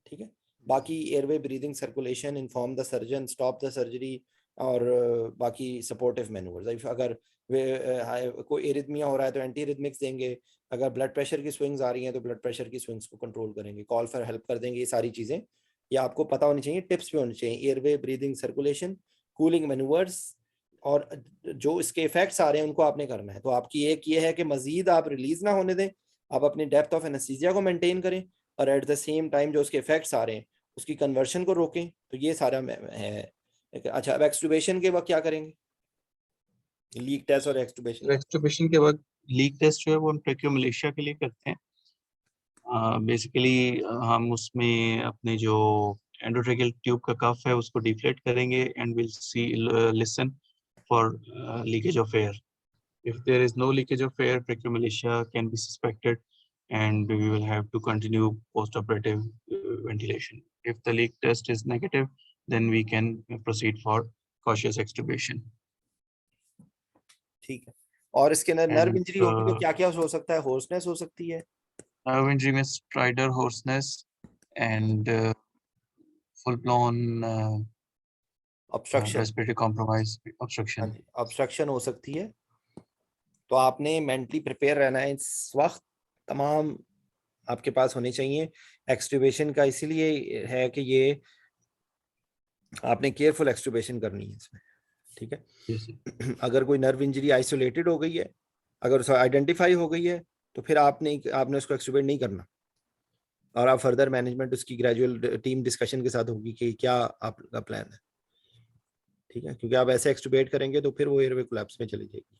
ठीक है। बाकी airway, breathing, circulation, inform the surgeon, stop the surgery, और बाकी सपोर्टिव मैन्यूवर्स। अगर कोई एरिथमिया हो रहा है तो एंटी रिथमिक्स देंगे, अगर ब्लड प्रेशर की स्विंग्स आ रही हैं तो ब्लड प्रेशर की स्विंग्स को कंट्रोल करेंगे, कॉल फॉर हेल्प कर देंगे। ये सारी चीजें ये आपको पता होनी चाहिए, टिप्स भी होनी चाहिए, airway, breathing, circulation, cooling manoeuvres, और जो इसके इफेक्ट्स आ रहे हैं उनको आपने करना है। तो आपकी एक ये है कि मजीद आप रिलीज ना होने दें, आप अपनी डेप्थ ऑफ एनेस्थीसिया को मेंटेन करें, और एट द सेम टाइम जो उसके इफेक्ट्स आ रहे हैं उसकी कन्वर्शन को रोकें। तो ये सारा है। अच्छा, अब एक्सट्यूबेशन के वक्त क्या करेंगे, लीक टेस्ट और एक्सट्यूबेशन। एक्सट्यूबेशन के बाद लीक टेस्ट जो है वो हम ट्रैकियोमलेशिया के लिए करते हैं। बेसिकली हम उसमें अपने जो एंडोट्रेकियल ट्यूब का कफ है उसको डिफ्लेट करेंगे, and will see listen for leakage of air. If there is no leakage of air, tracheomalacia can be suspected, and we will have to continue post-operative ventilation. If the leak test is negative, then we can proceed for cautious extubation. ठीक है, और इसके अंदर nerve And injury होगी तो क्या क्या हो सकता है, होर्सनेस हो सकती है, nerve injury में stridor, hoarseness, and full-blown obstruction, respiratory compromise, obstruction. Obstruction हो सकती है। तो आपने मेंटली प्रिपेयर रहना है इस वक्त, तमाम आपके पास होने चाहिए। एक्सट्यूबेशन का इसीलिए है कि ये आपने केयरफुल एक्सट्यूबेशन करनी है इसमें, ठीक है। Yes, sir. अगर कोई नर्व इंजरी आइसोलेटेड हो गई है, अगर उसको आइडेंटिफाई हो गई है, तो फिर आपने उसको एक्सट्यूबेट नहीं करना, और आप फर्दर मैनेजमेंट उसकी ग्रेजुअल टीम डिस्कशन के साथ होगी कि क्या आपका प्लान है, ठीक है। क्योंकि आप ऐसे एक्सट्यूबेट करेंगे तो फिर वो एयरवे कोलैप्स में चली जाएगी।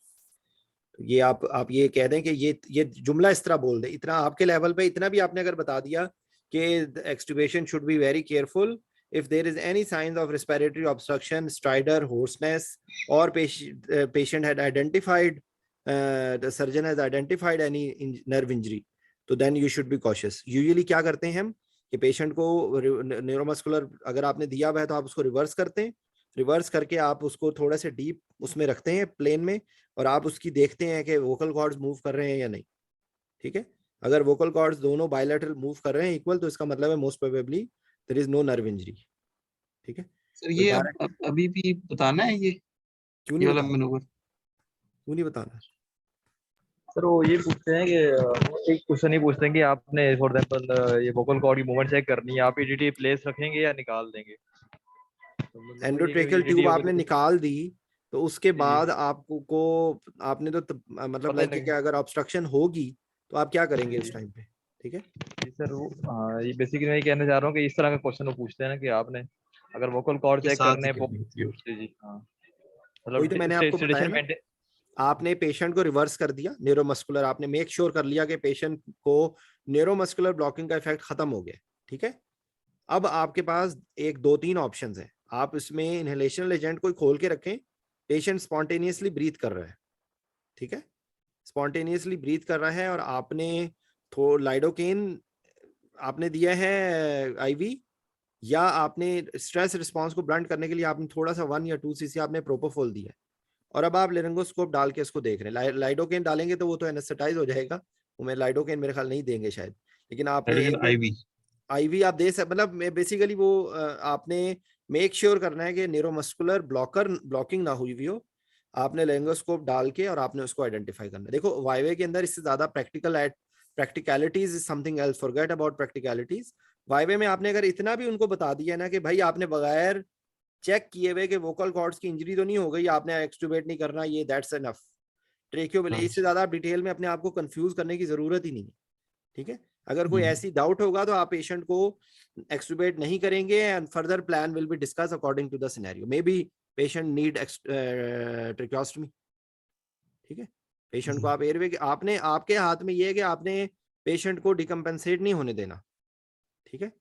तो ये आप ये कह दें कि ये जुमला इस तरह बोल दे, इतना आपके लेवल पे इतना भी आपने अगर बता दिया कि extubation should be very careful if there is any signs of respiratory obstruction, stridor, hoarseness, or patient had identified, the surgeon has identified any nerve injury, तो then you should be cautious. Usually क्या करते हैं हम कि patient को neuromuscular अगर आपने दिया हुआ है तो आप उसको रिवर्स करते हैं, रिवर्स करके आप उसको थोड़ा से डीप उसमें रखते हैं प्लेन में, और आप उसकी देखते हैं कि वोकल कॉर्ड्स मूव कर रहे हैं या नहीं, ठीक है। अगर वोकल कॉर्ड्स दोनों बायलैटरल मूव कर रहे हैं इक्वल, तो इसका मतलब है most probably there is no nerve injury, ठीक है। सर ये अभी भी बताना है ये क्यों नहीं वाला बताना, मैनूवर? क्यों नहीं बताना सर वो ये पूछते हैं कि एक क्वेश्चन ही पूछते हैं कि आपने फॉर एग्जांपल ये वोकल कॉर्ड की मूवमेंट चेक करनी है, आप ईडीटी प्लेस रखेंगे या निकाल देंगे? तो मतलब वो ये एंडोट्रेकियल EDT ट्यूब होगी आपने तो निकाल दी, तो उसके जी बाद आपको आपने तो मतलब पता लाइक नहीं। कि अगर ऑब्स्ट्रक्शन होगी तो आप क्या करेंगे उस टाइम पे, ठीक है। जी सर वो हाँ, ये बेसिकली मैं ये कहना चाह रहा हूँ कि इस तरह का क्वेश्चन वो पूछते हैं ना कि आपने अगर वोकल कॉर्ड के चेक साथ ही करने करनी होती है। जी जी हाँ, वही मतलब तो मैंने आपको बताया सेडेशन ना, मेंटेन। आपने पेशेंट को रिवर्स कर दिया न्यूरोमस्कुलर, आपने मेक श्योर कर लिया कि पेशेंट को न्यूरोमस्कुलर ब्लॉकिंग का इफेक्ट खत्म हो गया, ठीक है। अब आपके पास एक 2-3 ऑप्शंस हैं, आप इसमें इनहेलेशनल एजेंट कोई खोल के रखें, पेशेंट स्पॉन्टेनियसली ब्रीथ कर रहा है, ठीक है, स्पॉन्टेनियसली ब्रीथ कर रहा है और आपने लाइडोकेन आपने दिया है आईवी, या आपने स्ट्रेस रिस्पांस को ब्लंट करने के लिए आपने थोड़ा सा 1 या 2 cc आपने प्रोपोफोल दिया है, और अब आप लेरिंगोस्कोप डाल के इसको देख रहे हैं। लाइडोकेन डालेंगे तो वो तो एनेस्थेटाइज हो जाएगा, वो मैं लाइडोकेन मेरे ख्याल नहीं देंगे शायद, लेकिन आपने आईवी आईवी आप दे सकते, मतलब बेसिकली वो आपने मेक श्योर करना है कि न्यूरोमस्कुलर ब्लॉकिंग ना हुई हो। आपने लेरिंगोस्कोप डाल के और आपने उसको आइडेंटिफाई करना है। देखो वाईवे के अंदर इससे ज्यादा practicalities is something else, forget about practicalities. Viva में आपने अगर इतना भी उनको बता दिया ना कि भाई आपने बगैर चेक किए हुए कि वोकल कॉर्ड्स की इंजरी तो नहीं हो गई, आपने एक्सट्यूबेट नहीं करना, ये दैट्स एनफ। ट्रेकियोमिलेशन, इससे ज्यादा आप डिटेल में अपने आप को कंफ्यूज करने की जरूरत ही नहीं है, ठीक है। अगर कोई ऐसी डाउट होगा तो आप पेशेंट को एक्सट्यूबेट नहीं करेंगे and further plan will be discuss according to the scenario. Maybe patient need tracheostomy, ठीक है। पेशेंट को आप एयरवे, आपने आपके हाथ में ये है कि आपने पेशेंट को डिकम्पेंसेट नहीं होने देना, ठीक है।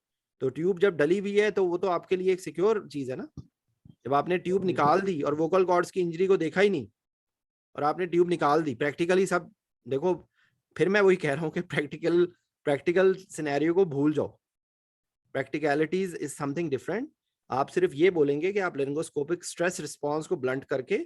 तो ट्यूब जब डली हुई है तो वो तो आपके लिए एक सिक्योर चीज है ना। जब आपने ट्यूब निकाल दी और वोकल कॉर्ड्स की इंजरी को देखा ही नहीं और आपने ट्यूब निकाल दी, प्रैक्टिकली सब देखो, फिर मैं वही कह रहा हूँ कि प्रैक्टिकल सिनेरियो को भूल जाओ, प्रैक्टिकलिटीज इज समथिंग डिफरेंट। आप सिर्फ ये बोलेंगे कि आप लेरिंगोस्कोपिक स्ट्रेस रिस्पांस को ब्लंट करके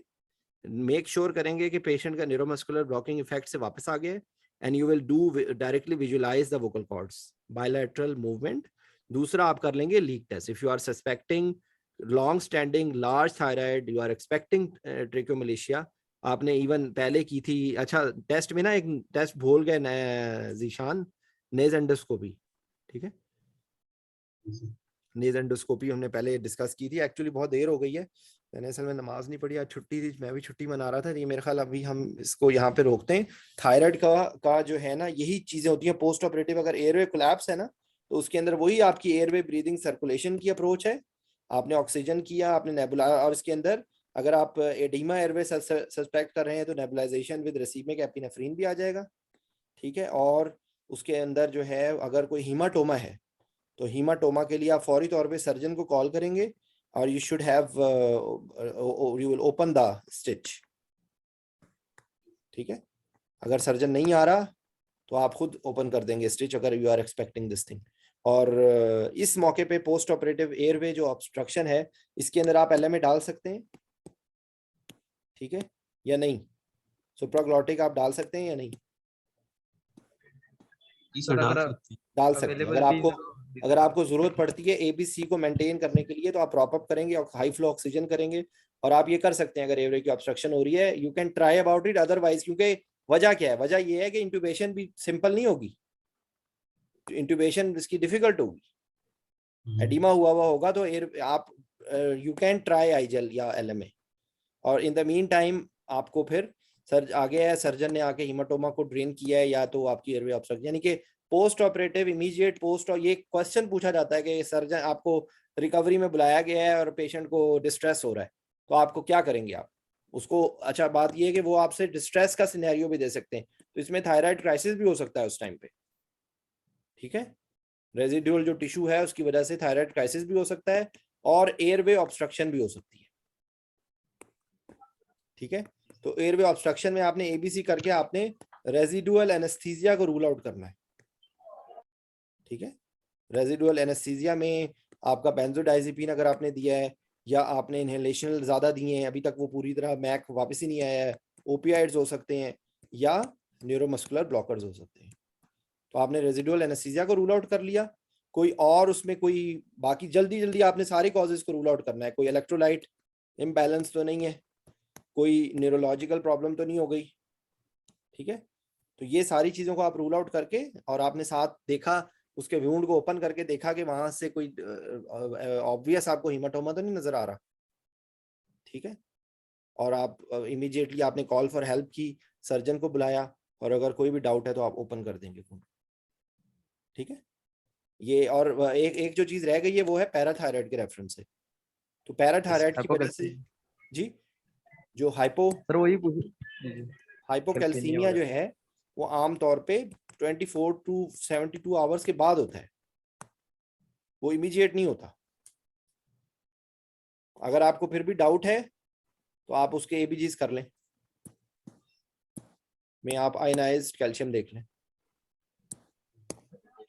मेक श्योर करेंगे कि पेशेंट का न्यूरोमस्कुलर ब्लॉकिंग इफेक्ट से वापस आ गया, and you will do directly visualise the vocal cords bilateral movement. दूसरा आप कर लेंगे leak test. If you are suspecting long standing large thyroid, you are expecting tracheomalacia, आपने इवन पहले की थी। अच्छा, टेस्ट में ना एक टेस्ट भूल गए जीशान, नेज एंडोस्कोपी, ठीक है। नेज एंडोस्कोपी हमने पहले डिस्कस की थी, एक्चुअली बहुत देर हो गई है, मैंने असल में नमाज नहीं पढ़ी, आज छुट्टी थी, मैं भी छुट्टी मना रहा था। ये मेरे ख्याल अभी हम इसको यहाँ पे रोकते हैं। थायराइड का जो है ना, यही चीजें होती हैं पोस्ट ऑपरेटिव। अगर एयरवे कोलैप्स है ना तो उसके अंदर वही आपकी एयरवे ब्रीदिंग सर्कुलेशन की अप्रोच है। आपने ऑक्सीजन किया, आपने नेबुला, और इसके अंदर अगर आप एडिमा एयरवे सस्पेक्ट कर रहे हैं तो नेबुलाइजेशन विद रेसिमिक एपिनेफ्रीन भी आ जाएगा, ठीक है। और उसके अंदर जो है अगर कोई हीमाटोमा है तो हीमाटोमा के लिए आप फौरी तौर पे सर्जन को कॉल करेंगे और you should have you will open the stitch, ठीक है। अगर सर्जन नहीं आ रहा तो आप खुद ओपन कर देंगे स्टिच, अगर you are expecting this thing. और इस मौके पे पोस्ट ऑपरेटिव एयरवे जो ऑब्स्ट्रक्शन है, इसके अंदर आप एलएमए डाल सकते हैं, ठीक है, या नहीं। सुप्राग्लॉटिक आप डाल सकते हैं या नहीं? डाल सकते हैं। अगर आपको जरूरत पड़ती है एबीसी को मेंटेन करने के लिए तो आप प्रॉप अप करेंगे और हाई फ्लो ऑक्सीजन करेंगे, और आप ये कर सकते हैं अगर एयरवे की ऑब्स्ट्रक्शन हो रही है। You can try about it otherwise, क्योंकि वजह क्या है, वजह ये है कि इंट्यूबेशन भी सिंपल नहीं होगी, इंट्यूबेशन इसकी डिफिकल्ट होगी। एडिमा हुआ होगा तो आप यू कैन ट्राई आईजेल या एलएमए, और इन द मीन टाइम आपको फिर आगे है सर्जन ने आके हीमाटोमा को ड्रेन किया है या तो आपकी एयरवे ऑब्स्ट्रक्शन, यानी कि पोस्ट ऑपरेटिव इमीडिएट पोस्ट। और ये क्वेश्चन पूछा जाता है कि सर्जन आपको रिकवरी में बुलाया गया है और पेशेंट को डिस्ट्रेस हो रहा है तो आपको क्या करेंगे आप उसको। अच्छा, बात ये है कि वो आपसे डिस्ट्रेस का सिनेरियो भी दे सकते हैं, तो इसमें थायराइड क्राइसिस भी हो सकता है उस टाइम पे, ठीक है। रेजिडुअल जो टिश्यू है उसकी वजह से थायराइड क्राइसिस भी हो सकता है और एयरवे ऑब्स्ट्रक्शन भी हो सकती है, ठीक है। तो एयरवे ऑब्स्ट्रक्शन में आपने एबीसी करके आपने रेजिडुअल एनेस्थीसिया को रूल आउट करना है, ठीक है। रेजिडुअल एनेस्थीसिया में आपका बेंजोडाइजेपिन अगर आपने दिया है या आपने इनहेलेशनल ज्यादा दिए हैं, अभी तक वो पूरी तरह मैक वापस ही नहीं आया है, ओपियाइड्स हो सकते हैं या न्यूरोमस्कुलर ब्लॉकर्स हो सकते हैं। तो आपने रेजिडुअल एनेस्थीसिया को रूल आउट कर लिया। कोई और उसमें कोई बाकी जल्दी आपने सारे कॉजेज को रूल आउट करना है। कोई इलेक्ट्रोलाइट इम्बैलेंस तो नहीं है, कोई न्यूरोलॉजिकल प्रॉब्लम तो नहीं हो गई, ठीक है। तो ये सारी चीजों को आप रूल आउट करके, और आपने साथ देखा उसके वुंड को ओपन करके देखा कि वहां से कोई ऑब्वियस आपको हीमाटोमा तो नहीं नजर आ रहा, ठीक है। और आप इमीडिएटली आपने कॉल फॉर हेल्प की, सर्जन को बुलाया, और अगर कोई भी डाउट है तो आप ओपन कर देंगे, ठीक है। ये और एक जो चीज रह गई है वो है पैराथायराइड के रेफरेंस से। तो पैराथायराइड की वजह से जी जो हाइपोकैल्सीमिया जो है वो आमतौर पे 24 to 72 आवर्स के बाद होता है, वो इमीडिएट नहीं होता। अगर आपको फिर भी डाउट है तो आप उसके एबीजीज कर लें, में आप आयनाइज्ड कैल्शियम देख लें।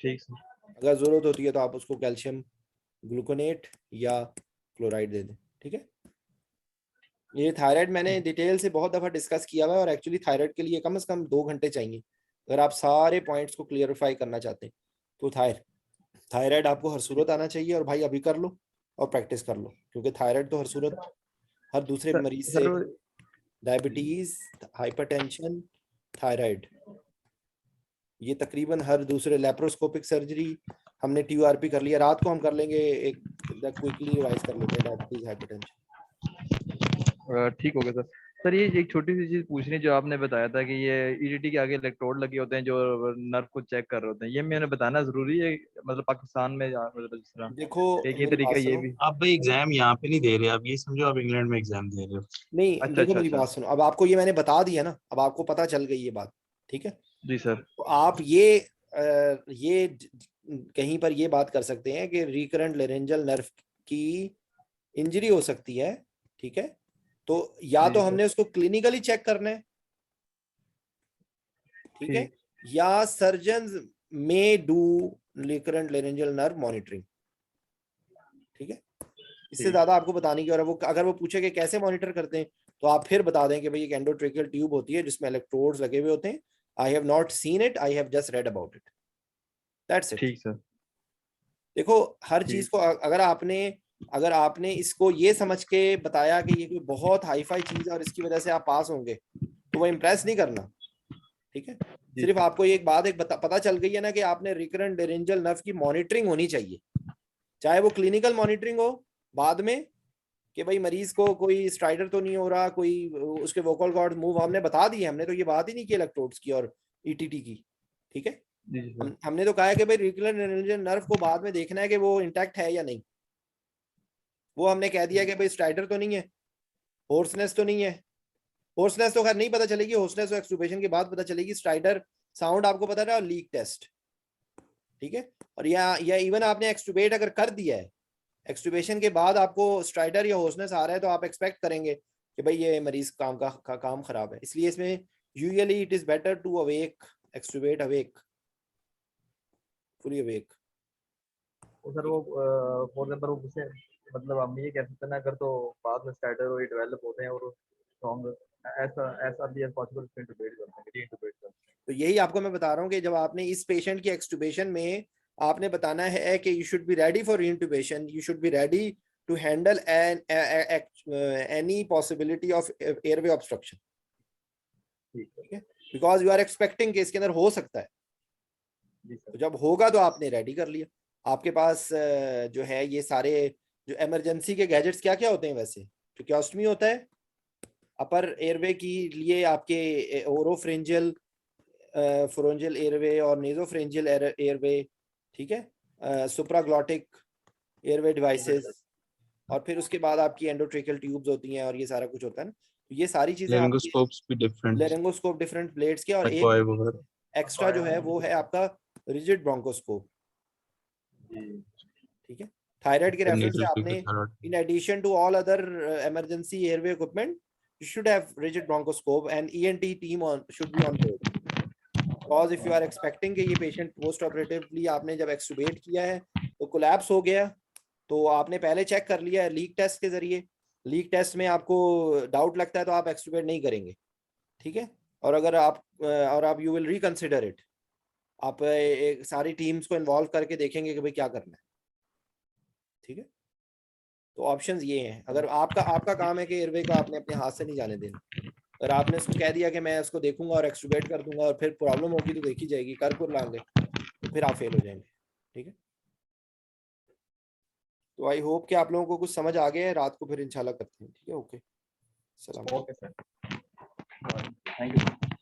ठीक सर। अगर जरूरत होती है तो आप उसको कैल्शियम ग्लूकोनेट या क्लोराइड दे दें। ठीक है, ये थायराइड मैंने डिटेल से बहुत दफा डिस्कस किया हुआ है और एक्चुअली थायराइड के लिए कम से कम 2 घंटे चाहिए अगर आप सारे पॉइंट्स को क्लियरिफाई करना चाहते हैं। तो थायराइड आपको हर सूरत आना चाहिए और भाई अभी कर लो और प्रैक्टिस कर लो, क्योंकि थायराइड तो हर सूरत हर दूसरे मरीज से, डायबिटीज, हाइपरटेंशन, थायराइड, ये तकरीबन हर दूसरे, लेप्रोस्कोपिक सर्जरी, हमने TURP कर लिया, रात को हम कर लेंगे एक क्विकली रिवाइज कर लेते हैं डायबिटीज हाइपरटेंशन। ठीक हो गया सर। सर ये एक छोटी सी चीज पूछनी, जो आपने बताया था कि ये EDT के आगे इलेक्ट्रोड लगे होते हैं जो नर्व को चेक कर रहे होते हैं, ये मैंने बताना जरूरी है मतलब पाकिस्तान में मतलब जिस तरह देखो एक ही मेरी तरीका बात ये सुनो, भी। आप भाई एग्जाम यहाँ पे नहीं दे रहे, आप ये समझो आप इंग्लैंड में एग्जाम दे रहे हो। नहीं अच्छा देखो अच्छा मेरी अच्छा। बात सुनो, अब आपको ये मैंने बता दिया ना, अब आपको पता चल गई ये बात। ठीक है, जी सर। तो आप ये कहीं पर ये बात कर सकते हैं कि रिकरेंट लेरेंजल नर्व की इंजरी हो सकती है। ठीक है, तो या जी तो सर। हमने उसको क्लिनिकली चेक करना है, ठीक है, ठीक। या सर्जन्स में डू रिकरेंट लेरेंजल नर्व मॉनिटरिंग। ठीक है, इससे ठीक। ज्यादा आपको बताने की, और वो अगर वो पूछे कि कैसे मॉनिटर करते हैं तो आप फिर बता दें कि भाई एक एंडोट्रेकियल ट्यूब होती है जिसमें इलेक्ट्रोड्स लगे हुए होते हैं। I have not seen it, I have just read about it, that's it. ठीक सर। देखो हर चीज ठीक। को अगर आपने इसको ये समझ के बताया कि ये कोई बहुत हाईफाई चीज है और इसकी वजह से आप पास होंगे, तो वो इम्प्रेस नहीं करना। ठीक है, जी सिर्फ सर। आपको एक बात पता चल गई है ना कि आपने रिकरेंट लेरेंजल नर्व की मॉनिटरिंग होनी चाहिए, चाहे वो क्लिनिकल मॉनिटरिंग हो बाद में कि भाई मरीज को कोई स्ट्राइडर तो नहीं हो रहा, कोई उसके वोकल कॉर्ड मूव, हमने बता दिए, हमने तो ये बात ही नहीं की इलेक्ट्रोड्स की और ETT की। ठीक है, जी सर। हमने तो कहा है कि भाई रिकरेंट नर्व को बाद में देखना है कि वो इंटैक्ट है या नहीं। वो हमने कह दिया कि भाई स्ट्राइडर तो नहीं है, होर्सनेस तो नहीं है, होर्सनेस तो खैर नहीं पता चलेगी, होर्सनेस तो एक्सटुबेशन के बाद पता चलेगी, स्ट्राइडर साउंड आपको पता है, और लीक टेस्ट। ठीक है, और या इवन आपने एक्सटुबेट अगर कर दिया है, एक्सटुबेशन के बाद आपको स्ट्राइडर या होर्सनेस आ रहा है, तो आप एक्सपेक्ट करेंगे कि भाई ये मरीज काम खराब है। इसलिए इसमें usually it is better to awake, extubate awake, fully awake. तो सर वो फॉर एग्जाम्पल वो मुझसे मतलब हम ये कह सकते हैं ना, अगर तो बाद में स्टार्टर और डेवलप होते हैं और स्ट्रॉन्ग ऐसा ऐसा भी एज पॉसिबल इंटुबेट करते हैं, रीइंटुबेट करते हैं। तो यही आपको मैं बता रहा हूँ कि जब आपने इस पेशेंट की एक्सटुबेशन में आपने बताना है कि you should be ready for reintubation, you should be ready to handle any possibility of airway obstruction. ठीक है, बिकॉज यू आर एक्सपेक्टिंग कि इसके अंदर हो सकता है, जी सर। तो जब होगा तो आपने रेडी कर लिया। आपके पास जो है ये सारे जो इमरजेंसी के गैजेट्स क्या क्या होते हैं वैसे, ट्रैकियोस्टमी होता है अपर एयरवे के लिए, आपके ओरोफ्रेंजियल फ्रोंजियल एयरवे और नेजोफ्रेंजियल एयरवे। ठीक है, सुप्राग्लॉटिक एयरवे डिवाइसेस, और फिर उसके बाद आपकी एंडोट्रेकियल ट्यूब्स होती हैं और ये सारा कुछ होता है ना। तो ये सारी चीजें आपकी, लेरिंगोस्कोप्स भी डिफरेंट, लेरिंगोस्कोप डिफरेंट ब्लेड्स के, और एक एक्वाई वगैरह। एक्स्ट्रा जो है वो है आपका रिजिड ब्रोंकोस्कोप। ठीक है, थायराइड के रेफरेंस से आपने in addition to all other emergency airway equipment you should have rigid bronchoscope and ENT team should be on board, because if you are expecting कि ये patient post operatively आपने जब एक्सटुबेट किया है तो कोलैप्स हो गया, तो आपने पहले चेक कर लिया है लीक टेस्ट के जरिए, लीक टेस्ट में आपको डाउट लगता है तो आप एक्सटुबेट नहीं करेंगे। ठीक है, और अगर आप यू विल रिकंसिडर इट, आप सारी टीम्स को इन्वॉल्व करके देखेंगे कि भाई क्या करना है। ठीक है, तो ऑप्शंस ये हैं। अगर आपका काम है कि एयरवे का आपने अपने हाथ से नहीं जाने देना, अगर आपने उसको कह दिया कि मैं उसको देखूंगा और एक्सटुबेट कर दूंगा और फिर प्रॉब्लम होगी तो देखी जाएगी, कर लाएंगे, तो फिर आप फेल हो जाएंगे। ठीक है, तो आई होप कि आप लोगों को कुछ समझ आ गया है, रात को फिर इंशाल्लाह करते हैं। ठीक है, ओके, सलाम। Okay sir, thank you.